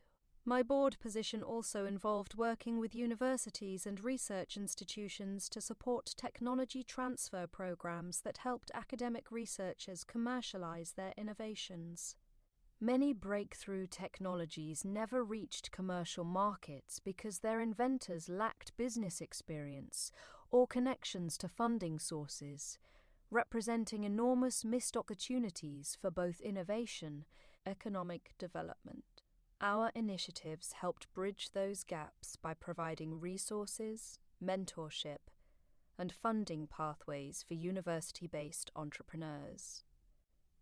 My board position also involved working with universities and research institutions to support technology transfer programs that helped academic researchers commercialize their innovations. Many breakthrough technologies never reached commercial markets because their inventors lacked business experience or connections to funding sources, representing enormous missed opportunities for both innovation and economic development. Our initiatives helped bridge those gaps by providing resources, mentorship, and funding pathways for university-based entrepreneurs.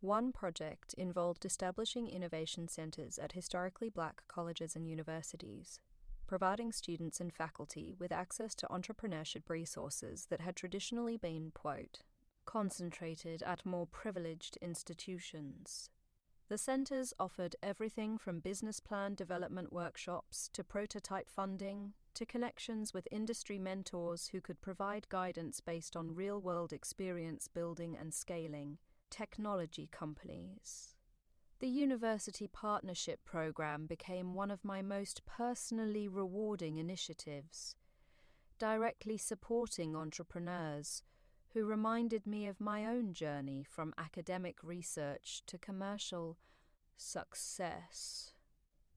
One project involved establishing innovation centers at historically black colleges and universities, providing students and faculty with access to entrepreneurship resources that had traditionally been, quote, concentrated at more privileged institutions. The centers offered everything from business plan development workshops to prototype funding to connections with industry mentors who could provide guidance based on real-world experience building and scaling technology companies. The University Partnership Program became one of my most personally rewarding initiatives, directly supporting entrepreneurs who reminded me of my own journey from academic research to commercial success.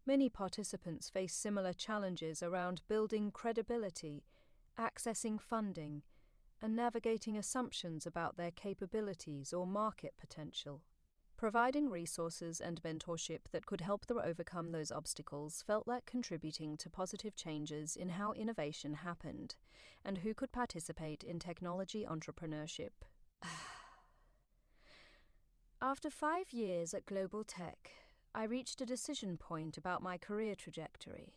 Many participants face similar challenges around building credibility, accessing funding, and navigating assumptions about their capabilities or market potential. Providing resources and mentorship that could help them overcome those obstacles felt like contributing to positive changes in how innovation happened and who could participate in technology entrepreneurship. After 5 years at Global Tech, I reached a decision point about my career trajectory.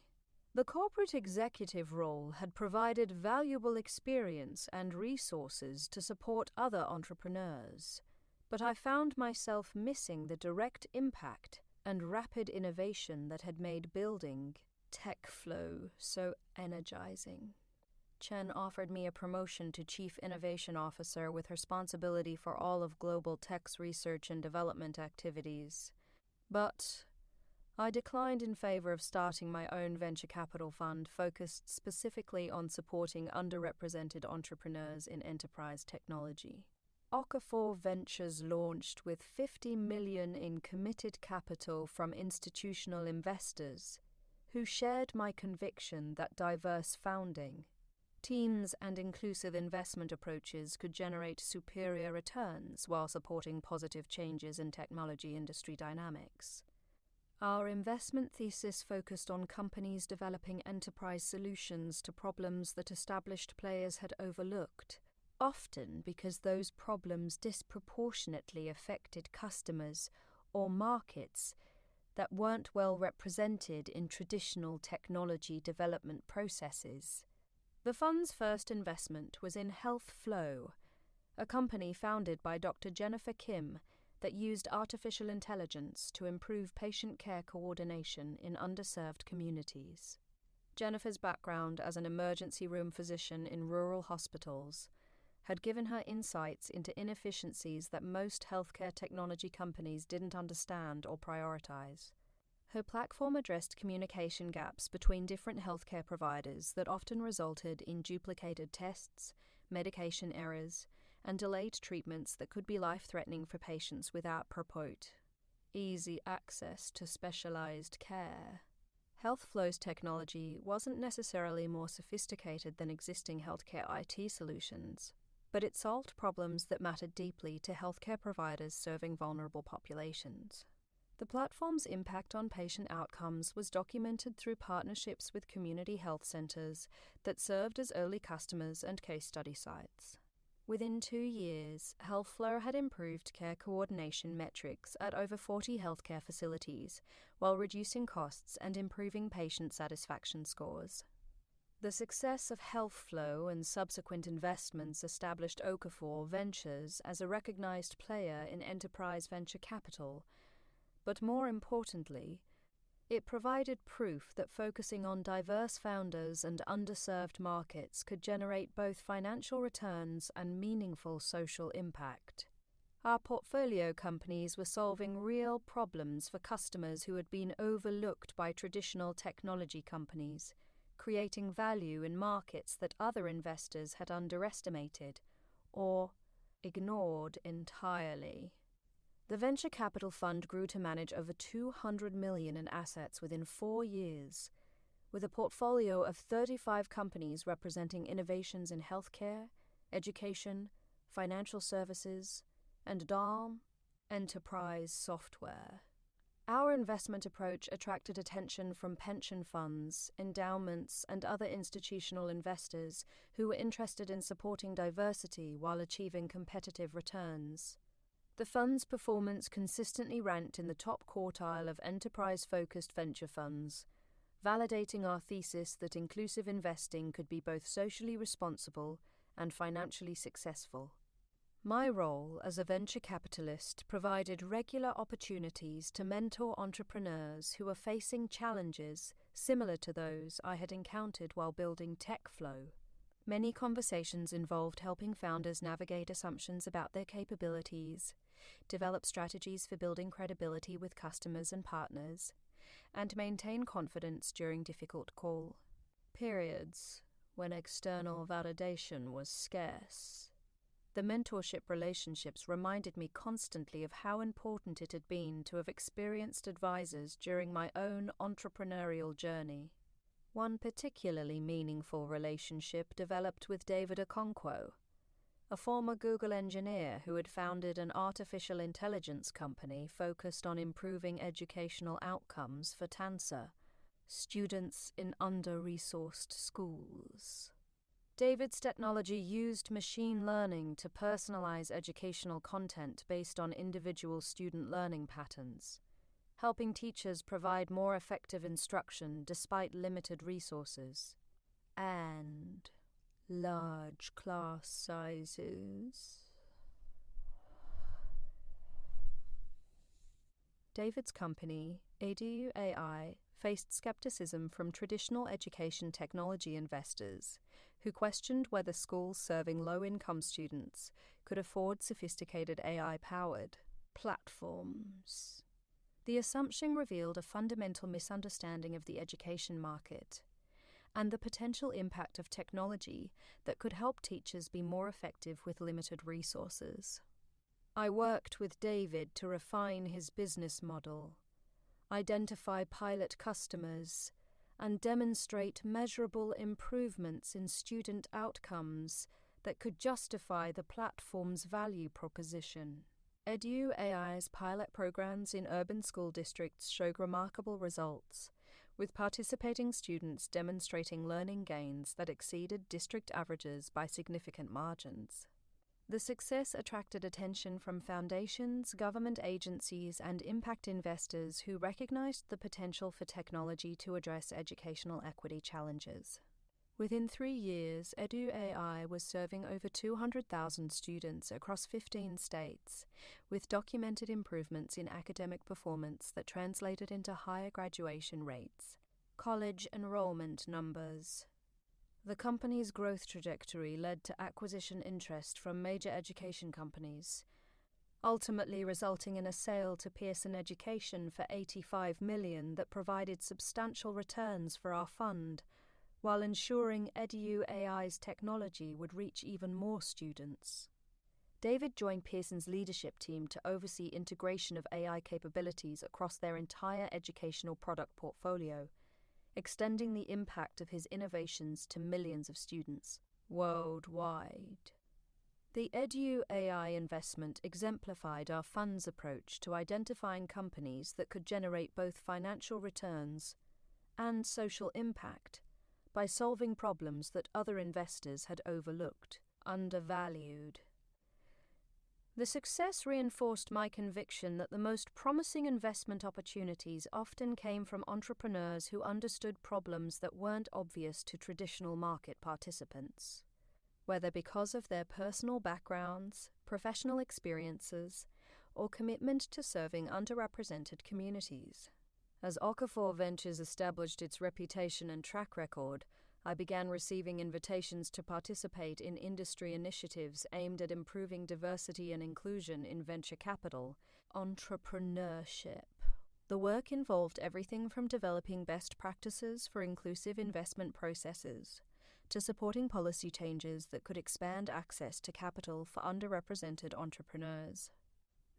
The corporate executive role had provided valuable experience and resources to support other entrepreneurs, but I found myself missing the direct impact and rapid innovation that had made building TechFlow so energizing. Chen offered me a promotion to Chief Innovation Officer with responsibility for all of Global Tech's research and development activities, but I declined in favor of starting my own venture capital fund focused specifically on supporting underrepresented entrepreneurs in enterprise technology. Okafor Ventures launched with $50 million in committed capital from institutional investors who shared my conviction that diverse founding, Teams and inclusive investment approaches could generate superior returns while supporting positive changes in technology industry dynamics. Our investment thesis focused on companies developing enterprise solutions to problems that established players had overlooked, often because those problems disproportionately affected customers or markets that weren't well represented in traditional technology development processes. The fund's first investment was in HealthFlow, a company founded by Dr. Jennifer Kim that used artificial intelligence to improve patient care coordination in underserved communities. Jennifer's background as an emergency room physician in rural hospitals had given her insights into inefficiencies that most healthcare technology companies didn't understand or prioritize. Her platform addressed communication gaps between different healthcare providers that often resulted in duplicated tests, medication errors, and delayed treatments that could be life-threatening for patients without easy access to specialized care. HealthFlow's technology wasn't necessarily more sophisticated than existing healthcare IT solutions, but it solved problems that mattered deeply to healthcare providers serving vulnerable populations. The platform's impact on patient outcomes was documented through partnerships with community health centers that served as early customers and case study sites. Within 2 years, HealthFlow had improved care coordination metrics at over 40 healthcare facilities, while reducing costs and improving patient satisfaction scores. The success of HealthFlow and subsequent investments established Okafor Ventures as a recognized player in enterprise venture capital, but more importantly, it provided proof that focusing on diverse founders and underserved markets could generate both financial returns and meaningful social impact. Our portfolio companies were solving real problems for customers who had been overlooked by traditional technology companies, creating value in markets that other investors had underestimated or ignored entirely. The venture capital fund grew to manage over $200 million in assets within 4 years, with a portfolio of 35 companies representing innovations in healthcare, education, financial services, and enterprise software. Our investment approach attracted attention from pension funds, endowments, and other institutional investors who were interested in supporting diversity while achieving competitive returns. The fund's performance consistently ranked in the top quartile of enterprise-focused venture funds, validating our thesis that inclusive investing could be both socially responsible and financially successful. My role as a venture capitalist provided regular opportunities to mentor entrepreneurs who were facing challenges similar to those I had encountered while building TechFlow. Many conversations involved helping founders navigate assumptions about their capabilities, develop strategies for building credibility with customers and partners, and maintain confidence during difficult call periods when external validation was scarce. The mentorship relationships reminded me constantly of how important it had been to have experienced advisors during my own entrepreneurial journey. One particularly meaningful relationship developed with David Okonkwo, a former Google engineer who had founded an artificial intelligence company focused on improving educational outcomes for TANSA, students in under-resourced schools. David's technology used machine learning to personalize educational content based on individual student learning patterns, helping teachers provide more effective instruction despite limited resources and large class sizes. David's company, ADU AI, faced skepticism from traditional education technology investors who questioned whether schools serving low-income students could afford sophisticated AI-powered platforms. The assumption revealed a fundamental misunderstanding of the education market and the potential impact of technology that could help teachers be more effective with limited resources. I worked with David to refine his business model, identify pilot customers, and demonstrate measurable improvements in student outcomes that could justify the platform's value proposition. EduAI's pilot programs in urban school districts showed remarkable results, with participating students demonstrating learning gains that exceeded district averages by significant margins. The success attracted attention from foundations, government agencies, and impact investors who recognized the potential for technology to address educational equity challenges. Within 3 years, EduAI was serving over 200,000 students across 15 states, with documented improvements in academic performance that translated into higher graduation rates, college enrollment numbers. The company's growth trajectory led to acquisition interest from major education companies, ultimately resulting in a sale to Pearson Education for $85 million that provided substantial returns for our fund, while ensuring EduAI's technology would reach even more students. David joined Pearson's leadership team to oversee integration of AI capabilities across their entire educational product portfolio, extending the impact of his innovations to millions of students worldwide. The EduAI investment exemplified our fund's approach to identifying companies that could generate both financial returns and social impact by solving problems that other investors had overlooked, undervalued. The success reinforced my conviction that the most promising investment opportunities often came from entrepreneurs who understood problems that weren't obvious to traditional market participants, whether because of their personal backgrounds, professional experiences, or commitment to serving underrepresented communities. As Okafor Ventures established its reputation and track record, I began receiving invitations to participate in industry initiatives aimed at improving diversity and inclusion in venture capital, entrepreneurship. The work involved everything from developing best practices for inclusive investment processes to supporting policy changes that could expand access to capital for underrepresented entrepreneurs.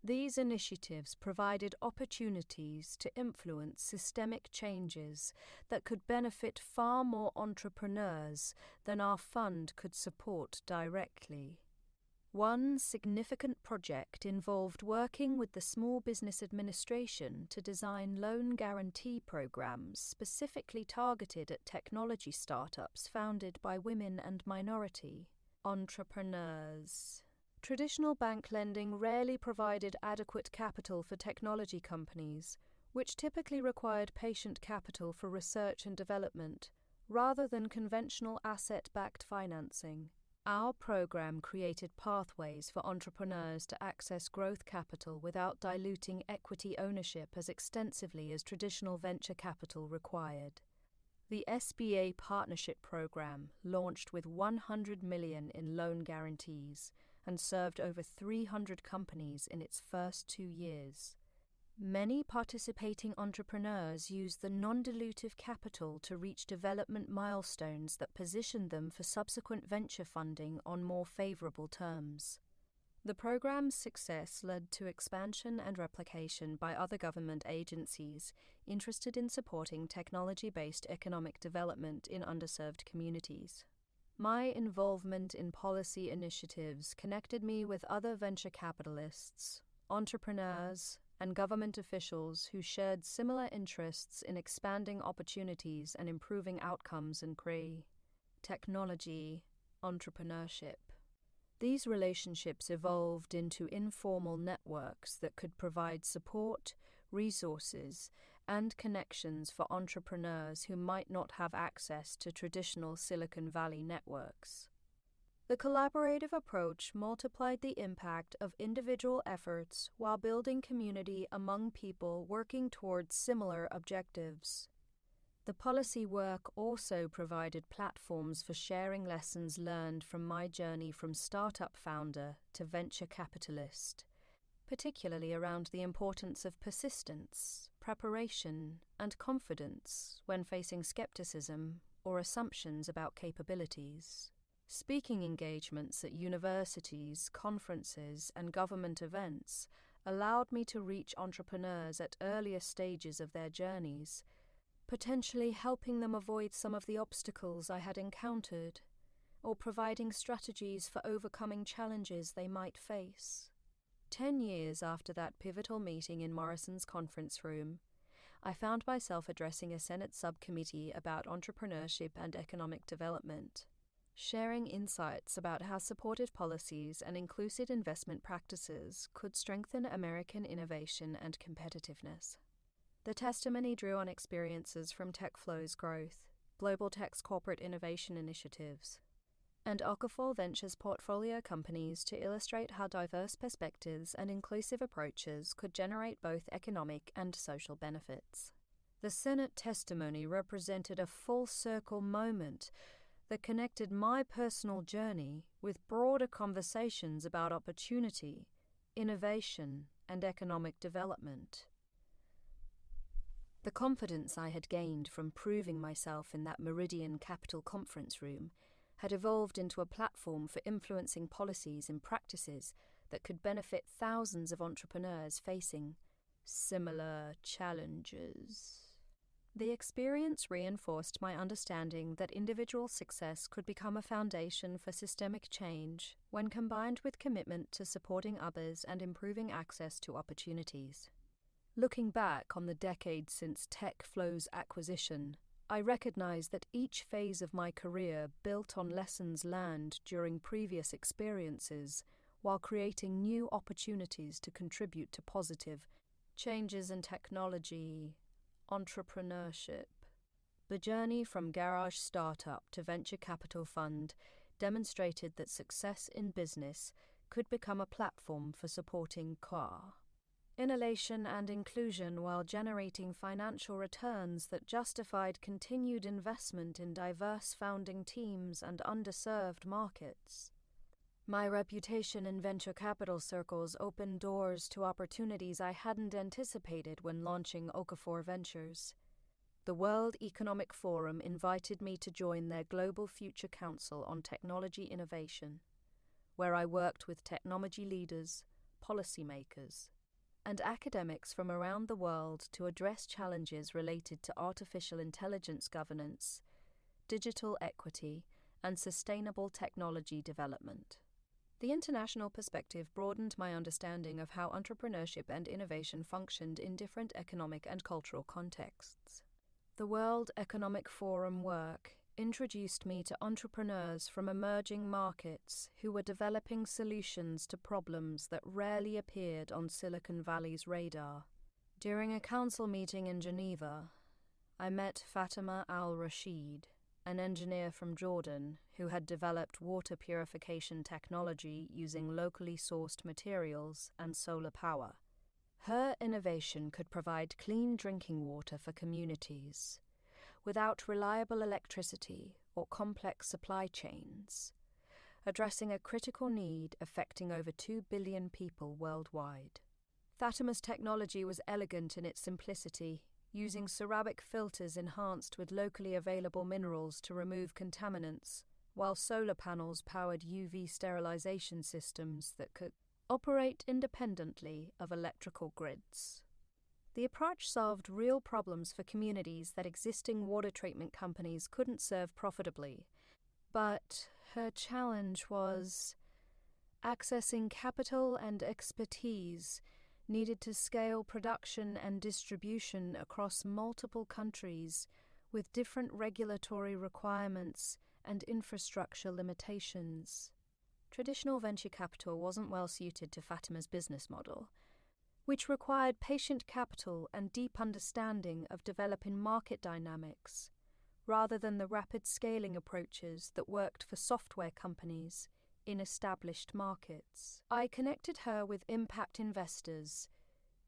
These initiatives provided opportunities to influence systemic changes that could benefit far more entrepreneurs than our fund could support directly. One significant project involved working with the Small Business Administration to design loan guarantee programs specifically targeted at technology startups founded by women and minority entrepreneurs. Traditional bank lending rarely provided adequate capital for technology companies, which typically required patient capital for research and development, rather than conventional asset-backed financing. Our program created pathways for entrepreneurs to access growth capital without diluting equity ownership as extensively as traditional venture capital required. The SBA Partnership Program launched with $100 million in loan guarantees and served over 300 companies in its first 2 years. Many participating entrepreneurs used the non-dilutive capital to reach development milestones that positioned them for subsequent venture funding on more favorable terms. The program's success led to expansion and replication by other government agencies interested in supporting technology-based economic development in underserved communities. My involvement in policy initiatives connected me with other venture capitalists, entrepreneurs, and government officials who shared similar interests in expanding opportunities and improving outcomes in technology entrepreneurship. These relationships evolved into informal networks that could provide support, resources, and connections for entrepreneurs who might not have access to traditional Silicon Valley networks. The collaborative approach multiplied the impact of individual efforts while building community among people working towards similar objectives. The policy work also provided platforms for sharing lessons learned from my journey from startup founder to venture capitalist, particularly around the importance of persistence, preparation, and confidence when facing skepticism or assumptions about capabilities. Speaking engagements at universities, conferences, and government events allowed me to reach entrepreneurs at earlier stages of their journeys, potentially helping them avoid some of the obstacles I had encountered, or providing strategies for overcoming challenges they might face. 10 years after that pivotal meeting in Morrison's conference room, I found myself addressing a Senate subcommittee about entrepreneurship and economic development, sharing insights about how supportive policies and inclusive investment practices could strengthen American innovation and competitiveness. The testimony drew on experiences from TechFlow's growth, Global Tech's corporate innovation initiatives, and Okafor Ventures portfolio companies to illustrate how diverse perspectives and inclusive approaches could generate both economic and social benefits. The Senate testimony represented a full-circle moment that connected my personal journey with broader conversations about opportunity, innovation, and economic development. The confidence I had gained from proving myself in that Meridian Capital conference room had evolved into a platform for influencing policies and practices that could benefit thousands of entrepreneurs facing similar challenges. The experience reinforced my understanding that individual success could become a foundation for systemic change when combined with commitment to supporting others and improving access to opportunities. Looking back on the decade since TechFlow's acquisition, I recognize that each phase of my career built on lessons learned during previous experiences while creating new opportunities to contribute to positive changes in technology, entrepreneurship. The journey from garage startup to venture capital fund demonstrated that success in business could become a platform for supporting innovation and inclusion while generating financial returns that justified continued investment in diverse founding teams and underserved markets. My reputation in venture capital circles opened doors to opportunities I hadn't anticipated when launching Okafor Ventures. The World Economic Forum invited me to join their Global Future Council on Technology Innovation, where I worked with technology leaders, policymakers, and academics from around the world to address challenges related to artificial intelligence governance, digital equity, and sustainable technology development. The international perspective broadened my understanding of how entrepreneurship and innovation functioned in different economic and cultural contexts. The World Economic Forum work introduced me to entrepreneurs from emerging markets who were developing solutions to problems that rarely appeared on Silicon Valley's radar. During a council meeting in Geneva, I met Fatima Al-Rashid, an engineer from Jordan who had developed water purification technology using locally sourced materials and solar power. Her innovation could provide clean drinking water for communities without reliable electricity or complex supply chains, addressing a critical need affecting over 2 billion people worldwide. Fatima's technology was elegant in its simplicity, using ceramic filters enhanced with locally available minerals to remove contaminants, while solar panels powered UV sterilization systems that could operate independently of electrical grids. The approach solved real problems for communities that existing water treatment companies couldn't serve profitably, but her challenge was accessing capital and expertise needed to scale production and distribution across multiple countries with different regulatory requirements and infrastructure limitations. Traditional venture capital wasn't well suited to Fatima's business model, which required patient capital and deep understanding of developing market dynamics, rather than the rapid scaling approaches that worked for software companies in established markets. I connected her with impact investors,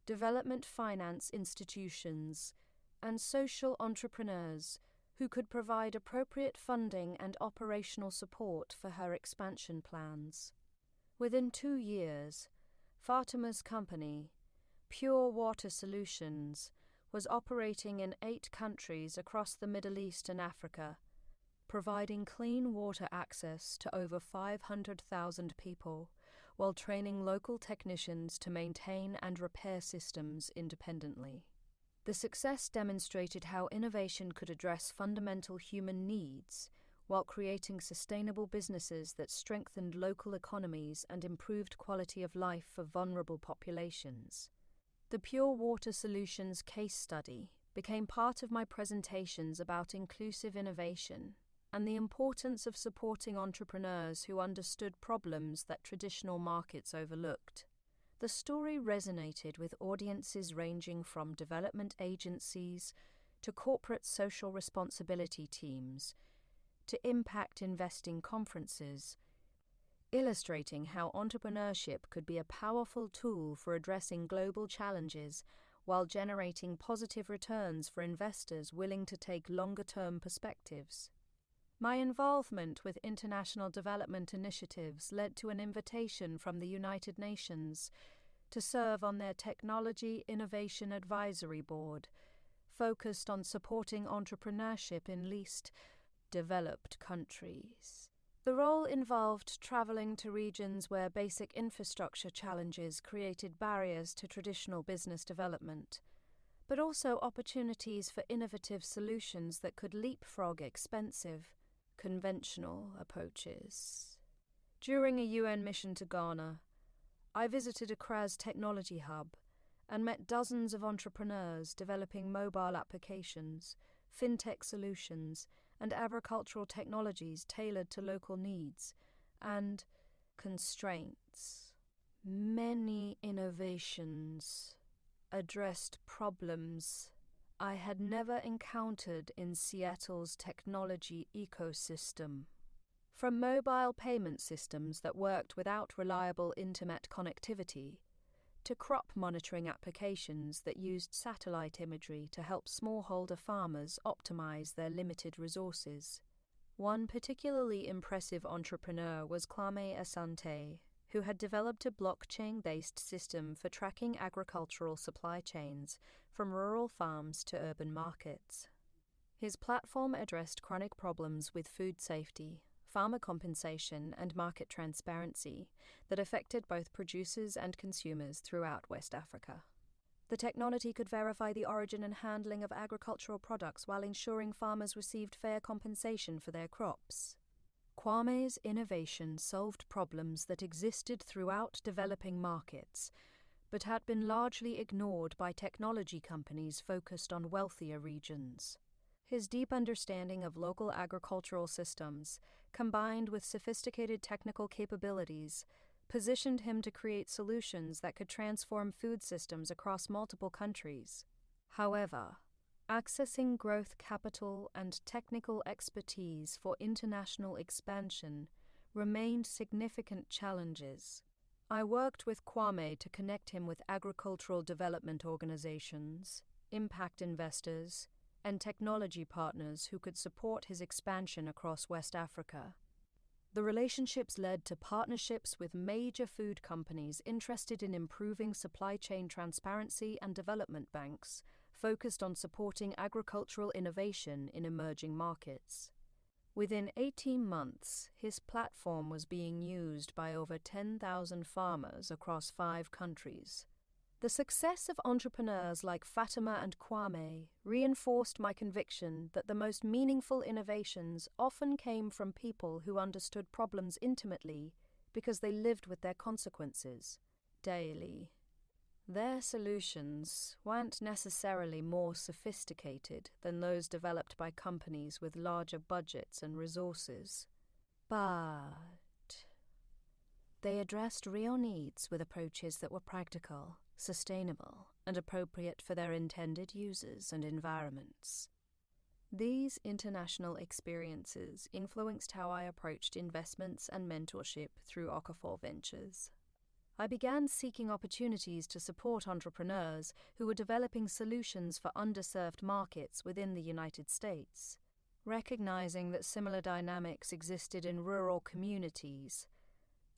development finance institutions, and social entrepreneurs who could provide appropriate funding and operational support for her expansion plans. Within 2 years, Fatima's company, Pure Water Solutions, was operating in 8 countries across the Middle East and Africa, providing clean water access to over 500,000 people, while training local technicians to maintain and repair systems independently. The success demonstrated how innovation could address fundamental human needs while creating sustainable businesses that strengthened local economies and improved quality of life for vulnerable populations. The Pure Water Solutions case study became part of my presentations about inclusive innovation and the importance of supporting entrepreneurs who understood problems that traditional markets overlooked. The story resonated with audiences ranging from development agencies to corporate social responsibility teams to impact investing conferences, illustrating how entrepreneurship could be a powerful tool for addressing global challenges while generating positive returns for investors willing to take longer-term perspectives. My involvement with international development initiatives led to an invitation from the United Nations to serve on their Technology Innovation Advisory Board, focused on supporting entrepreneurship in least developed countries. The role involved traveling to regions where basic infrastructure challenges created barriers to traditional business development, but also opportunities for innovative solutions that could leapfrog expensive, conventional approaches. During a UN mission to Ghana, I visited Accra's technology hub and met dozens of entrepreneurs developing mobile applications, fintech solutions, and agricultural technologies tailored to local needs and constraints. Many innovations addressed problems I had never encountered in Seattle's technology ecosystem. From mobile payment systems that worked without reliable internet connectivity, to crop monitoring applications that used satellite imagery to help smallholder farmers optimize their limited resources. One particularly impressive entrepreneur was Kwame Asante, who had developed a blockchain-based system for tracking agricultural supply chains from rural farms to urban markets. His platform addressed chronic problems with food safety, farmer compensation, and market transparency that affected both producers and consumers throughout West Africa. The technology could verify the origin and handling of agricultural products while ensuring farmers received fair compensation for their crops. Kwame's innovation solved problems that existed throughout developing markets, but had been largely ignored by technology companies focused on wealthier regions. His deep understanding of local agricultural systems, combined with sophisticated technical capabilities, positioned him to create solutions that could transform food systems across multiple countries. However, accessing growth capital and technical expertise for international expansion remained significant challenges. I worked with Kwame to connect him with agricultural development organizations, impact investors, and technology partners who could support his expansion across West Africa. The relationships led to partnerships with major food companies interested in improving supply chain transparency and development banks focused on supporting agricultural innovation in emerging markets. Within 18 months, his platform was being used by over 10,000 farmers across 5 countries. The success of entrepreneurs like Fatima and Kwame reinforced my conviction that the most meaningful innovations often came from people who understood problems intimately because they lived with their consequences daily. Their solutions weren't necessarily more sophisticated than those developed by companies with larger budgets and resources, but they addressed real needs with approaches that were practical, sustainable, and appropriate for their intended users and environments. These international experiences influenced how I approached investments and mentorship through Okafor Ventures. I began seeking opportunities to support entrepreneurs who were developing solutions for underserved markets within the United States, recognizing that similar dynamics existed in rural communities,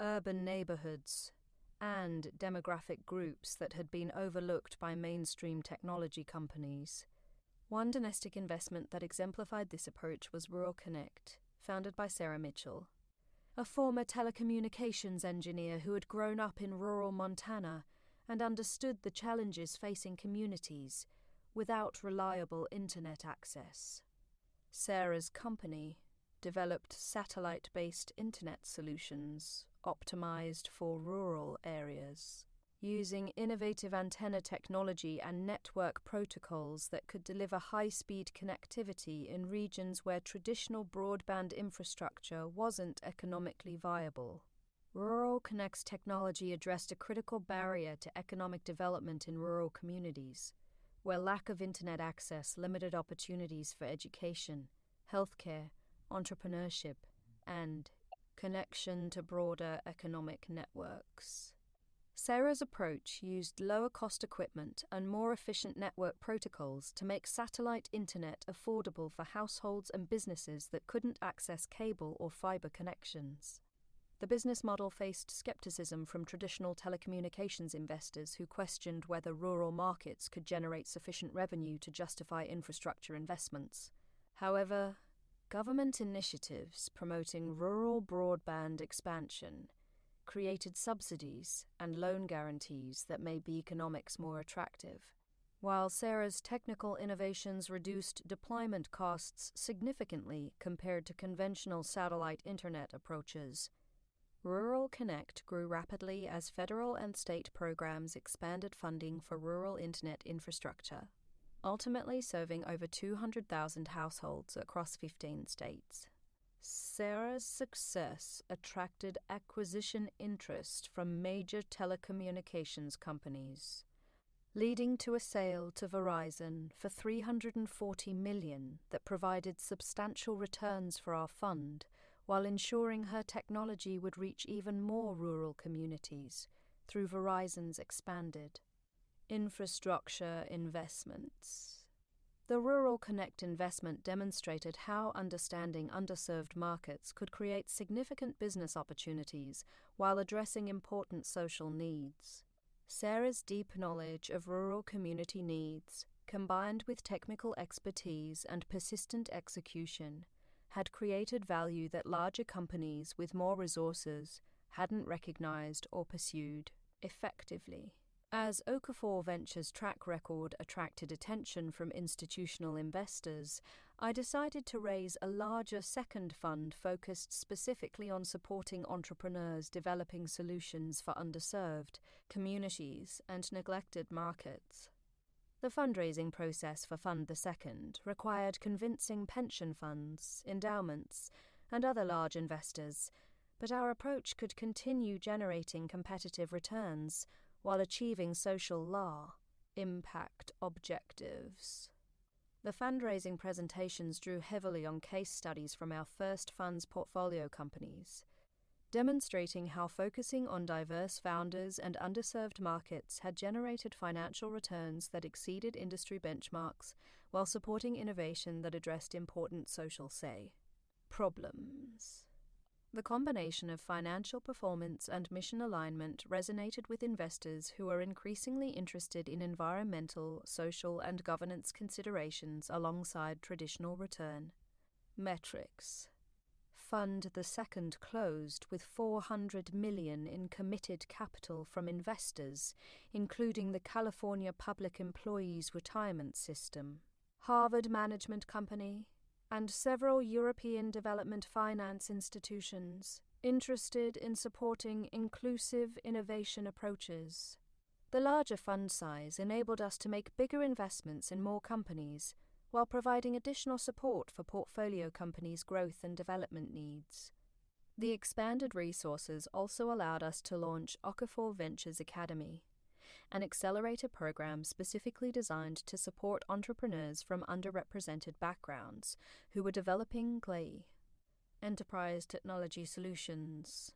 urban neighborhoods, and demographic groups that had been overlooked by mainstream technology companies. One domestic investment that exemplified this approach was Rural Connect, founded by Sarah Mitchell, a former telecommunications engineer who had grown up in rural Montana and understood the challenges facing communities without reliable internet access. Zara's company developed satellite-based internet solutions optimized for rural areas, using innovative antenna technology and network protocols that could deliver high-speed connectivity in regions where traditional broadband infrastructure wasn't economically viable. Rural Connect's technology addressed a critical barrier to economic development in rural communities, where lack of internet access limited opportunities for education, healthcare, entrepreneurship, and connection to broader economic networks. Zara's approach used lower-cost equipment and more efficient network protocols to make satellite internet affordable for households and businesses that couldn't access cable or fiber connections. The business model faced skepticism from traditional telecommunications investors who questioned whether rural markets could generate sufficient revenue to justify infrastructure investments. However, government initiatives promoting rural broadband expansion created subsidies and loan guarantees that made the economics more attractive. While Zara's technical innovations reduced deployment costs significantly compared to conventional satellite internet approaches, Rural Connect grew rapidly as federal and state programs expanded funding for rural internet infrastructure, ultimately serving over 200,000 households across 15 states. Zara's success attracted acquisition interest from major telecommunications companies, leading to a sale to Verizon for $340 million that provided substantial returns for our fund, while ensuring her technology would reach even more rural communities through Verizon's expanded infrastructure investments. The Rural Connect investment demonstrated how understanding underserved markets could create significant business opportunities while addressing important social needs. Zara's deep knowledge of rural community needs, combined with technical expertise and persistent execution, had created value that larger companies with more resources hadn't recognized or pursued effectively. As Okafor Ventures' track record attracted attention from institutional investors, I decided to raise a larger second fund focused specifically on supporting entrepreneurs developing solutions for underserved communities and neglected markets. The fundraising process for Fund II required convincing pension funds, endowments, and other large investors, but our approach could continue generating competitive returns while achieving social impact objectives. The fundraising presentations drew heavily on case studies from our first fund's portfolio companies, demonstrating how focusing on diverse founders and underserved markets had generated financial returns that exceeded industry benchmarks while supporting innovation that addressed important social problems. The combination of financial performance and mission alignment resonated with investors who are increasingly interested in environmental, social, and governance considerations alongside traditional return metrics. Fund II closed with $400 million in committed capital from investors, including the California Public Employees Retirement System, Harvard Management Company, and several European development finance institutions interested in supporting inclusive innovation approaches. The larger fund size enabled us to make bigger investments in more companies, while providing additional support for portfolio companies' growth and development needs. The expanded resources also allowed us to launch Okafor Ventures Academy, an accelerator program specifically designed to support entrepreneurs from underrepresented backgrounds who were developing enterprise technology solutions.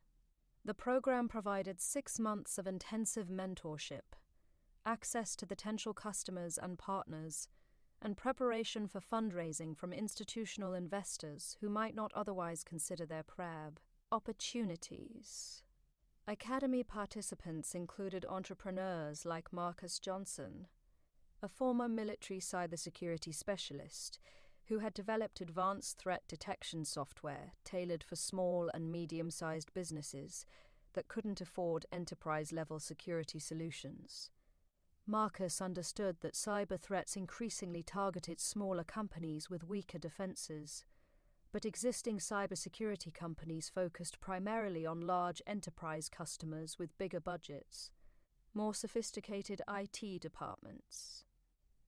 The program provided 6 months of intensive mentorship, access to potential customers and partners, and preparation for fundraising from institutional investors who might not otherwise consider their opportunities. Academy participants included entrepreneurs like Marcus Johnson, a former military cybersecurity specialist who had developed advanced threat detection software tailored for small and medium-sized businesses that couldn't afford enterprise-level security solutions. Marcus understood that cyber threats increasingly targeted smaller companies with weaker defenses, but existing cybersecurity companies focused primarily on large enterprise customers with bigger budgets, more sophisticated IT departments.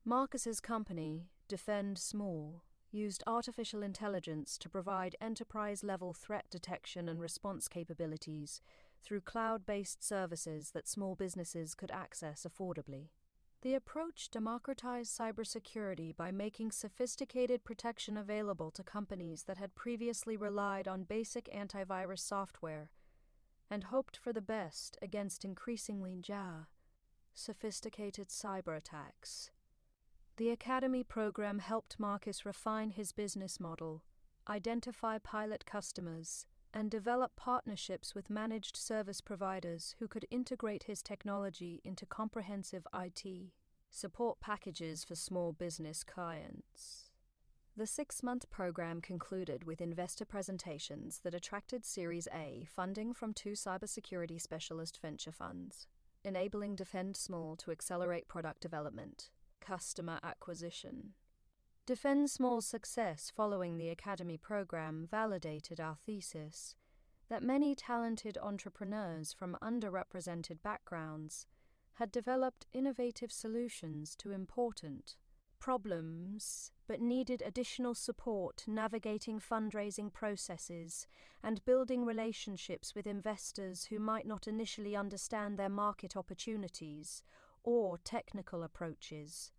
Marcus's company, Defend Small, used artificial intelligence to provide enterprise-level threat detection and response capabilities through cloud-based services that small businesses could access affordably. The approach democratized cybersecurity by making sophisticated protection available to companies that had previously relied on basic antivirus software and hoped for the best against increasingly sophisticated cyber attacks. The Academy program helped Marcus refine his business model, identify pilot customers, and develop partnerships with managed service providers who could integrate his technology into comprehensive IT support packages for small business clients. The 6-month program concluded with investor presentations that attracted Series A funding from 2 cybersecurity specialist venture funds, enabling Defend Small to accelerate product development, customer acquisition. Defend Small's success following the Academy program validated our thesis that many talented entrepreneurs from underrepresented backgrounds had developed innovative solutions to important problems but needed additional support navigating fundraising processes and building relationships with investors who might not initially understand their market opportunities or technical approaches.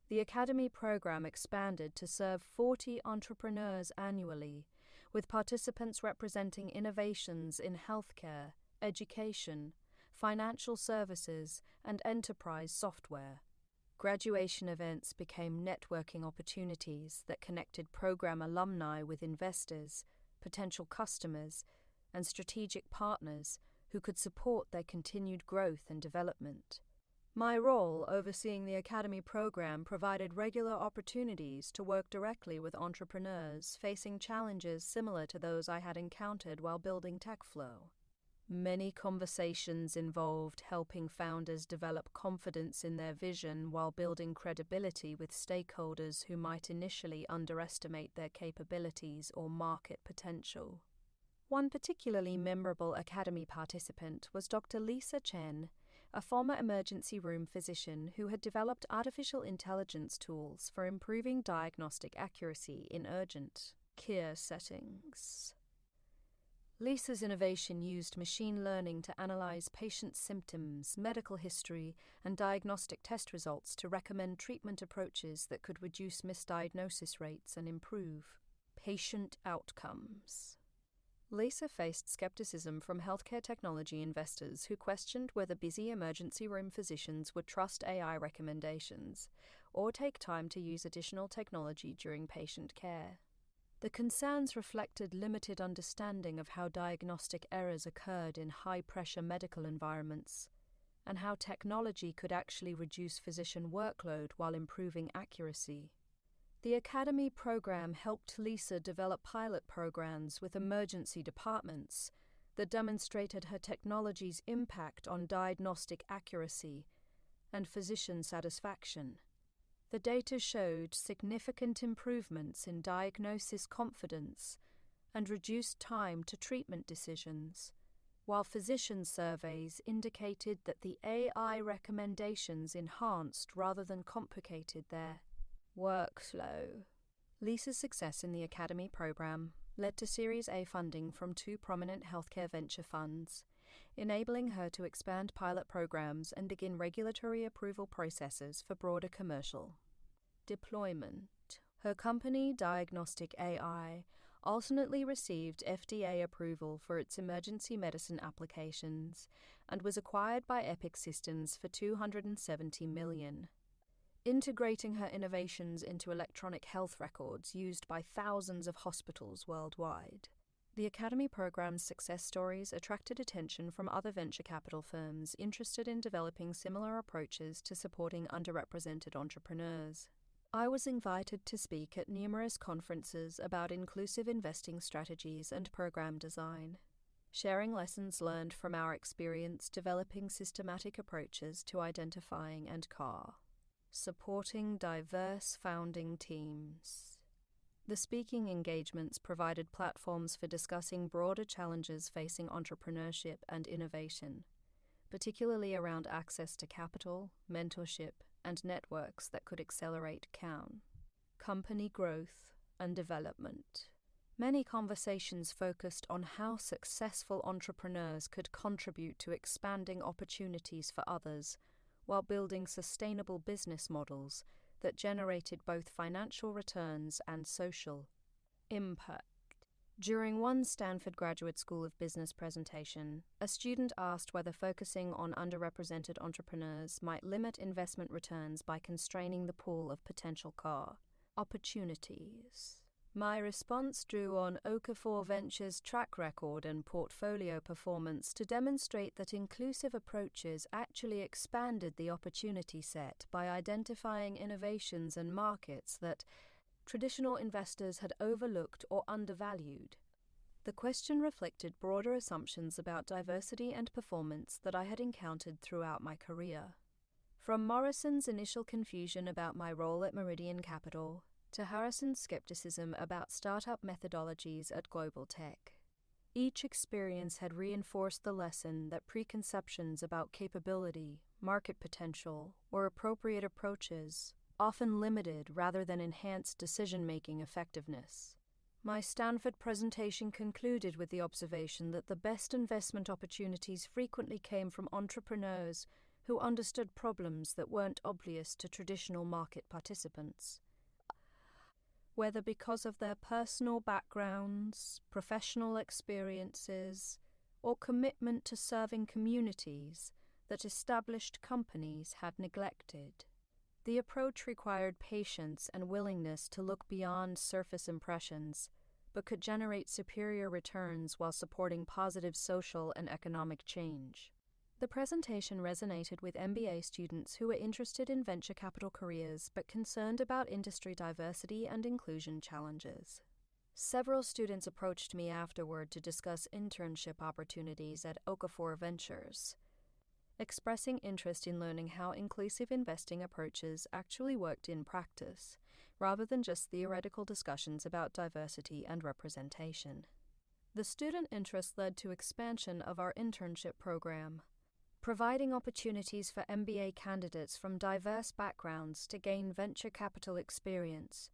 The Academy program expanded to serve 40 entrepreneurs annually, with participants representing innovations in healthcare, education, financial services, and enterprise software. Graduation events became networking opportunities that connected program alumni with investors, potential customers, and strategic partners who could support their continued growth and development. My role overseeing the Academy program provided regular opportunities to work directly with entrepreneurs facing challenges similar to those I had encountered while building TechFlow. Many conversations involved helping founders develop confidence in their vision while building credibility with stakeholders who might initially underestimate their capabilities or market potential. One particularly memorable Academy participant was Dr. Lisa Chen, a former emergency room physician who had developed artificial intelligence tools for improving diagnostic accuracy in urgent care settings. Lisa's innovation used machine learning to analyze patients' symptoms, medical history, and diagnostic test results to recommend treatment approaches that could reduce misdiagnosis rates and improve patient outcomes. Lisa faced skepticism from healthcare technology investors who questioned whether busy emergency room physicians would trust AI recommendations or take time to use additional technology during patient care. The concerns reflected limited understanding of how diagnostic errors occurred in high-pressure medical environments and how technology could actually reduce physician workload while improving accuracy. The Academy program helped Lisa develop pilot programs with emergency departments that demonstrated her technology's impact on diagnostic accuracy and physician satisfaction. The data showed significant improvements in diagnosis confidence and reduced time to treatment decisions, while physician surveys indicated that the AI recommendations enhanced rather than complicated their workflow. Lisa's success in the Academy program led to Series A funding from 2 prominent healthcare venture funds, enabling her to expand pilot programs and begin regulatory approval processes for broader commercial deployment. Her company, Diagnostic AI, ultimately received FDA approval for its emergency medicine applications and was acquired by Epic Systems for $270 million. Integrating her innovations into electronic health records used by thousands of hospitals worldwide. The Academy program's success stories attracted attention from other venture capital firms interested in developing similar approaches to supporting underrepresented entrepreneurs. I was invited to speak at numerous conferences about inclusive investing strategies and program design. sharing lessons learned from our experience developing systematic approaches to identifying and supporting diverse founding teams. The speaking engagements provided platforms for discussing broader challenges facing entrepreneurship and innovation, particularly around access to capital, mentorship, and networks that could accelerate company growth and development. Many conversations focused on how successful entrepreneurs could contribute to expanding opportunities for others while building sustainable business models that generated both financial returns and social impact. During one Stanford Graduate School of Business presentation, a student asked whether focusing on underrepresented entrepreneurs might limit investment returns by constraining the pool of potential opportunities. My response drew on Okafor Ventures' track record and portfolio performance to demonstrate that inclusive approaches actually expanded the opportunity set by identifying innovations and markets that traditional investors had overlooked or undervalued. The question reflected broader assumptions about diversity and performance that I had encountered throughout my career. From Morrison's initial confusion about my role at Meridian Capital to Harrison's skepticism about startup methodologies at Global Tech, each experience had reinforced the lesson that preconceptions about capability, market potential, or appropriate approaches often limited rather than enhanced decision-making effectiveness. My Stanford presentation concluded with the observation that the best investment opportunities frequently came from entrepreneurs who understood problems that weren't obvious to traditional market participants. Whether because of their personal backgrounds, professional experiences, or commitment to serving communities that established companies had neglected. The approach required patience and willingness to look beyond surface impressions, but could generate superior returns while supporting positive social and economic change. The presentation resonated with MBA students who were interested in venture capital careers but concerned about industry diversity and inclusion challenges. Several students approached me afterward to discuss internship opportunities at Okafor Ventures, expressing interest in learning how inclusive investing approaches actually worked in practice, rather than just theoretical discussions about diversity and representation. The student interest led to expansion of our internship program, providing opportunities for MBA candidates from diverse backgrounds to gain venture capital experience,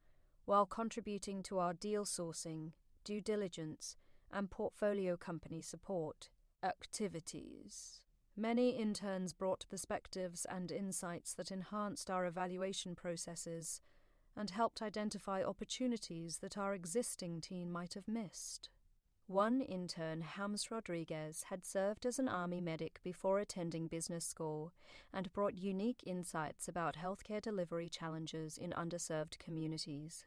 while contributing to our deal sourcing, due diligence, and portfolio company support activities. Many interns brought perspectives and insights that enhanced our evaluation processes and helped identify opportunities that our existing team might have missed. One intern, Hams Rodriguez, had served as an Army medic before attending business school and brought unique insights about healthcare delivery challenges in underserved communities.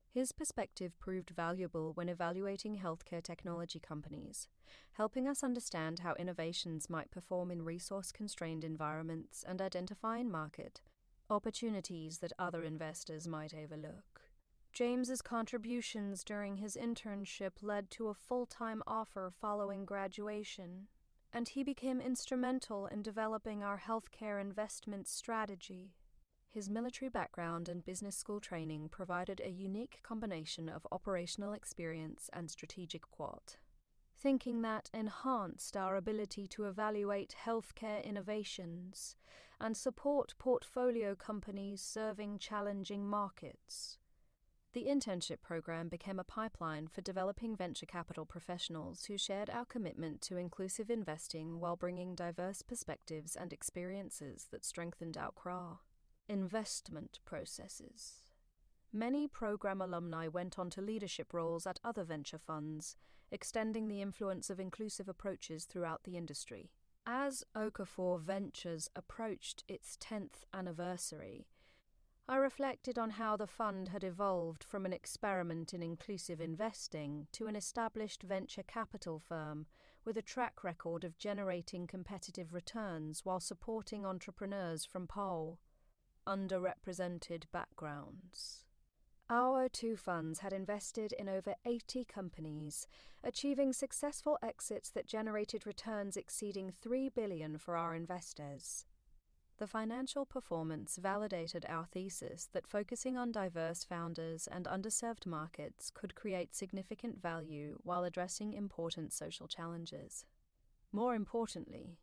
His perspective proved valuable when evaluating healthcare technology companies, helping us understand how innovations might perform in resource-constrained environments and identifying market opportunities that other investors might overlook. James's contributions during his internship led to a full-time offer following graduation, and he became instrumental in developing our healthcare investment strategy. His military background and business school training provided a unique combination of operational experience and strategic thinking that enhanced our ability to evaluate healthcare innovations and support portfolio companies serving challenging markets. The internship program became a pipeline for developing venture capital professionals who shared our commitment to inclusive investing while bringing diverse perspectives and experiences that strengthened our investment processes. Many program alumni went on to leadership roles at other venture funds, extending the influence of inclusive approaches throughout the industry. As Okafor Ventures approached its 10th anniversary, I reflected on how the fund had evolved from an experiment in inclusive investing to an established venture capital firm with a track record of generating competitive returns while supporting entrepreneurs from underrepresented backgrounds. Our two funds had invested in over 80 companies, achieving successful exits that generated returns exceeding $3 billion for our investors. The financial performance validated our thesis that focusing on diverse founders and underserved markets could create significant value while addressing important social challenges. More importantly,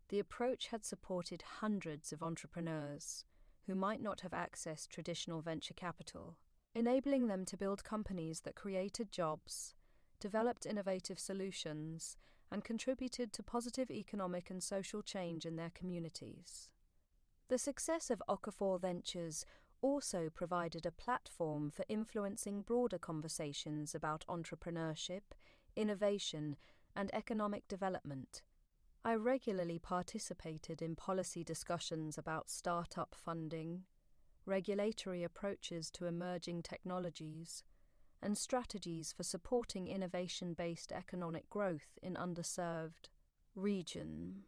the approach had supported hundreds of entrepreneurs who might not have accessed traditional venture capital, enabling them to build companies that created jobs, developed innovative solutions, and contributed to positive economic and social change in their communities. The success of Okafor Ventures also provided a platform for influencing broader conversations about entrepreneurship, innovation, and economic development. I regularly participated in policy discussions about startup funding, regulatory approaches to emerging technologies, and strategies for supporting innovation-based economic growth in underserved regions.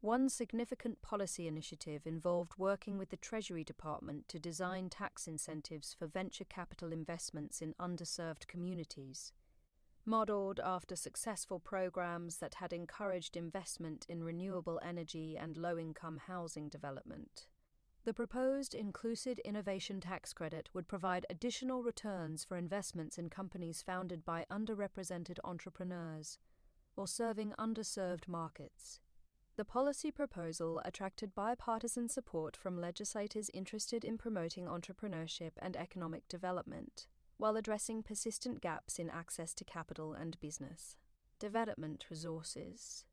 One significant policy initiative involved working with the Treasury Department to design tax incentives for venture capital investments in underserved communities, modeled after successful programs that had encouraged investment in renewable energy and low-income housing development. The proposed Inclusive Innovation Tax Credit would provide additional returns for investments in companies founded by underrepresented entrepreneurs or serving underserved markets. The policy proposal attracted bipartisan support from legislators interested in promoting entrepreneurship and economic development, while addressing persistent gaps in access to capital and business development resources.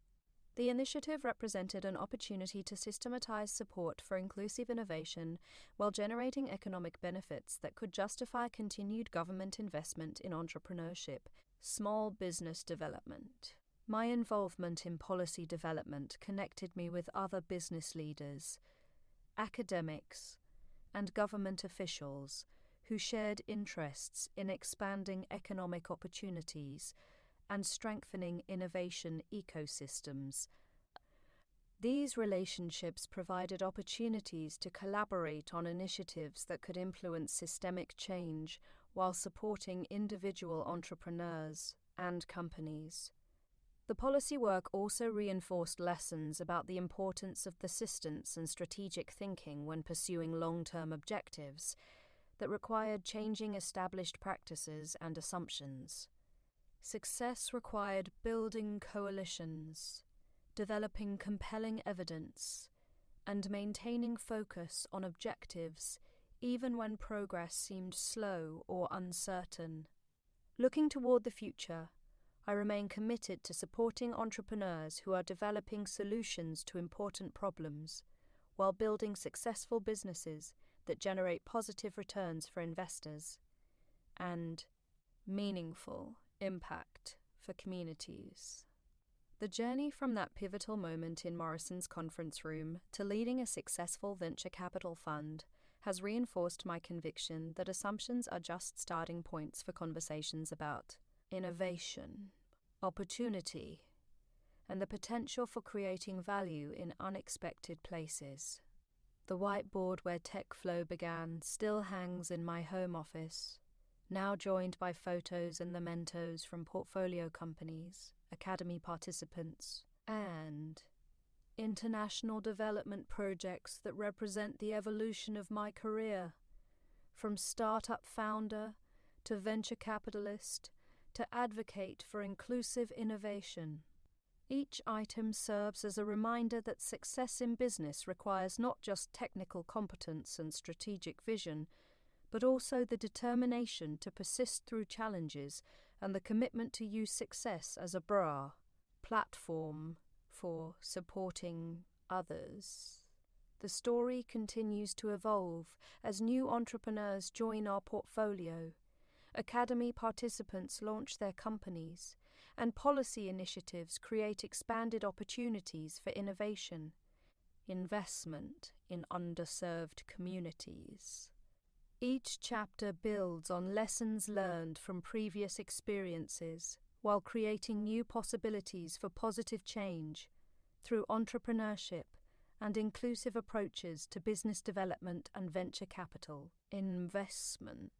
The initiative represented an opportunity to systematize support for inclusive innovation while generating economic benefits that could justify continued government investment in entrepreneurship, small business development. My involvement in policy development connected me with other business leaders, academics, and government officials who shared interests in expanding economic opportunities and strengthening innovation ecosystems. These relationships provided opportunities to collaborate on initiatives that could influence systemic change while supporting individual entrepreneurs and companies. The policy work also reinforced lessons about the importance of persistence and strategic thinking when pursuing long-term objectives that required changing established practices and assumptions. Success required building coalitions, developing compelling evidence, and maintaining focus on objectives even when progress seemed slow or uncertain. Looking toward the future, I remain committed to supporting entrepreneurs who are developing solutions to important problems while building successful businesses that generate positive returns for investors and meaningful impact for communities. The journey from that pivotal moment in Morrison's conference room to leading a successful venture capital fund has reinforced my conviction that assumptions are just starting points for conversations about innovation, opportunity, and the potential for creating value in unexpected places. The whiteboard where TechFlow began still hangs in my home office, now joined by photos and mementos from portfolio companies, academy participants, and international development projects that represent the evolution of my career, from startup founder to venture capitalist to advocate for inclusive innovation. Each item serves as a reminder that success in business requires not just technical competence and strategic vision, but also the determination to persist through challenges and the commitment to use success as a platform for supporting others. The story continues to evolve as new entrepreneurs join our portfolio, academy participants launch their companies, and policy initiatives create expanded opportunities for innovation, investment in underserved communities. Each chapter builds on lessons learned from previous experiences while creating new possibilities for positive change through entrepreneurship and inclusive approaches to business development and venture capital investment.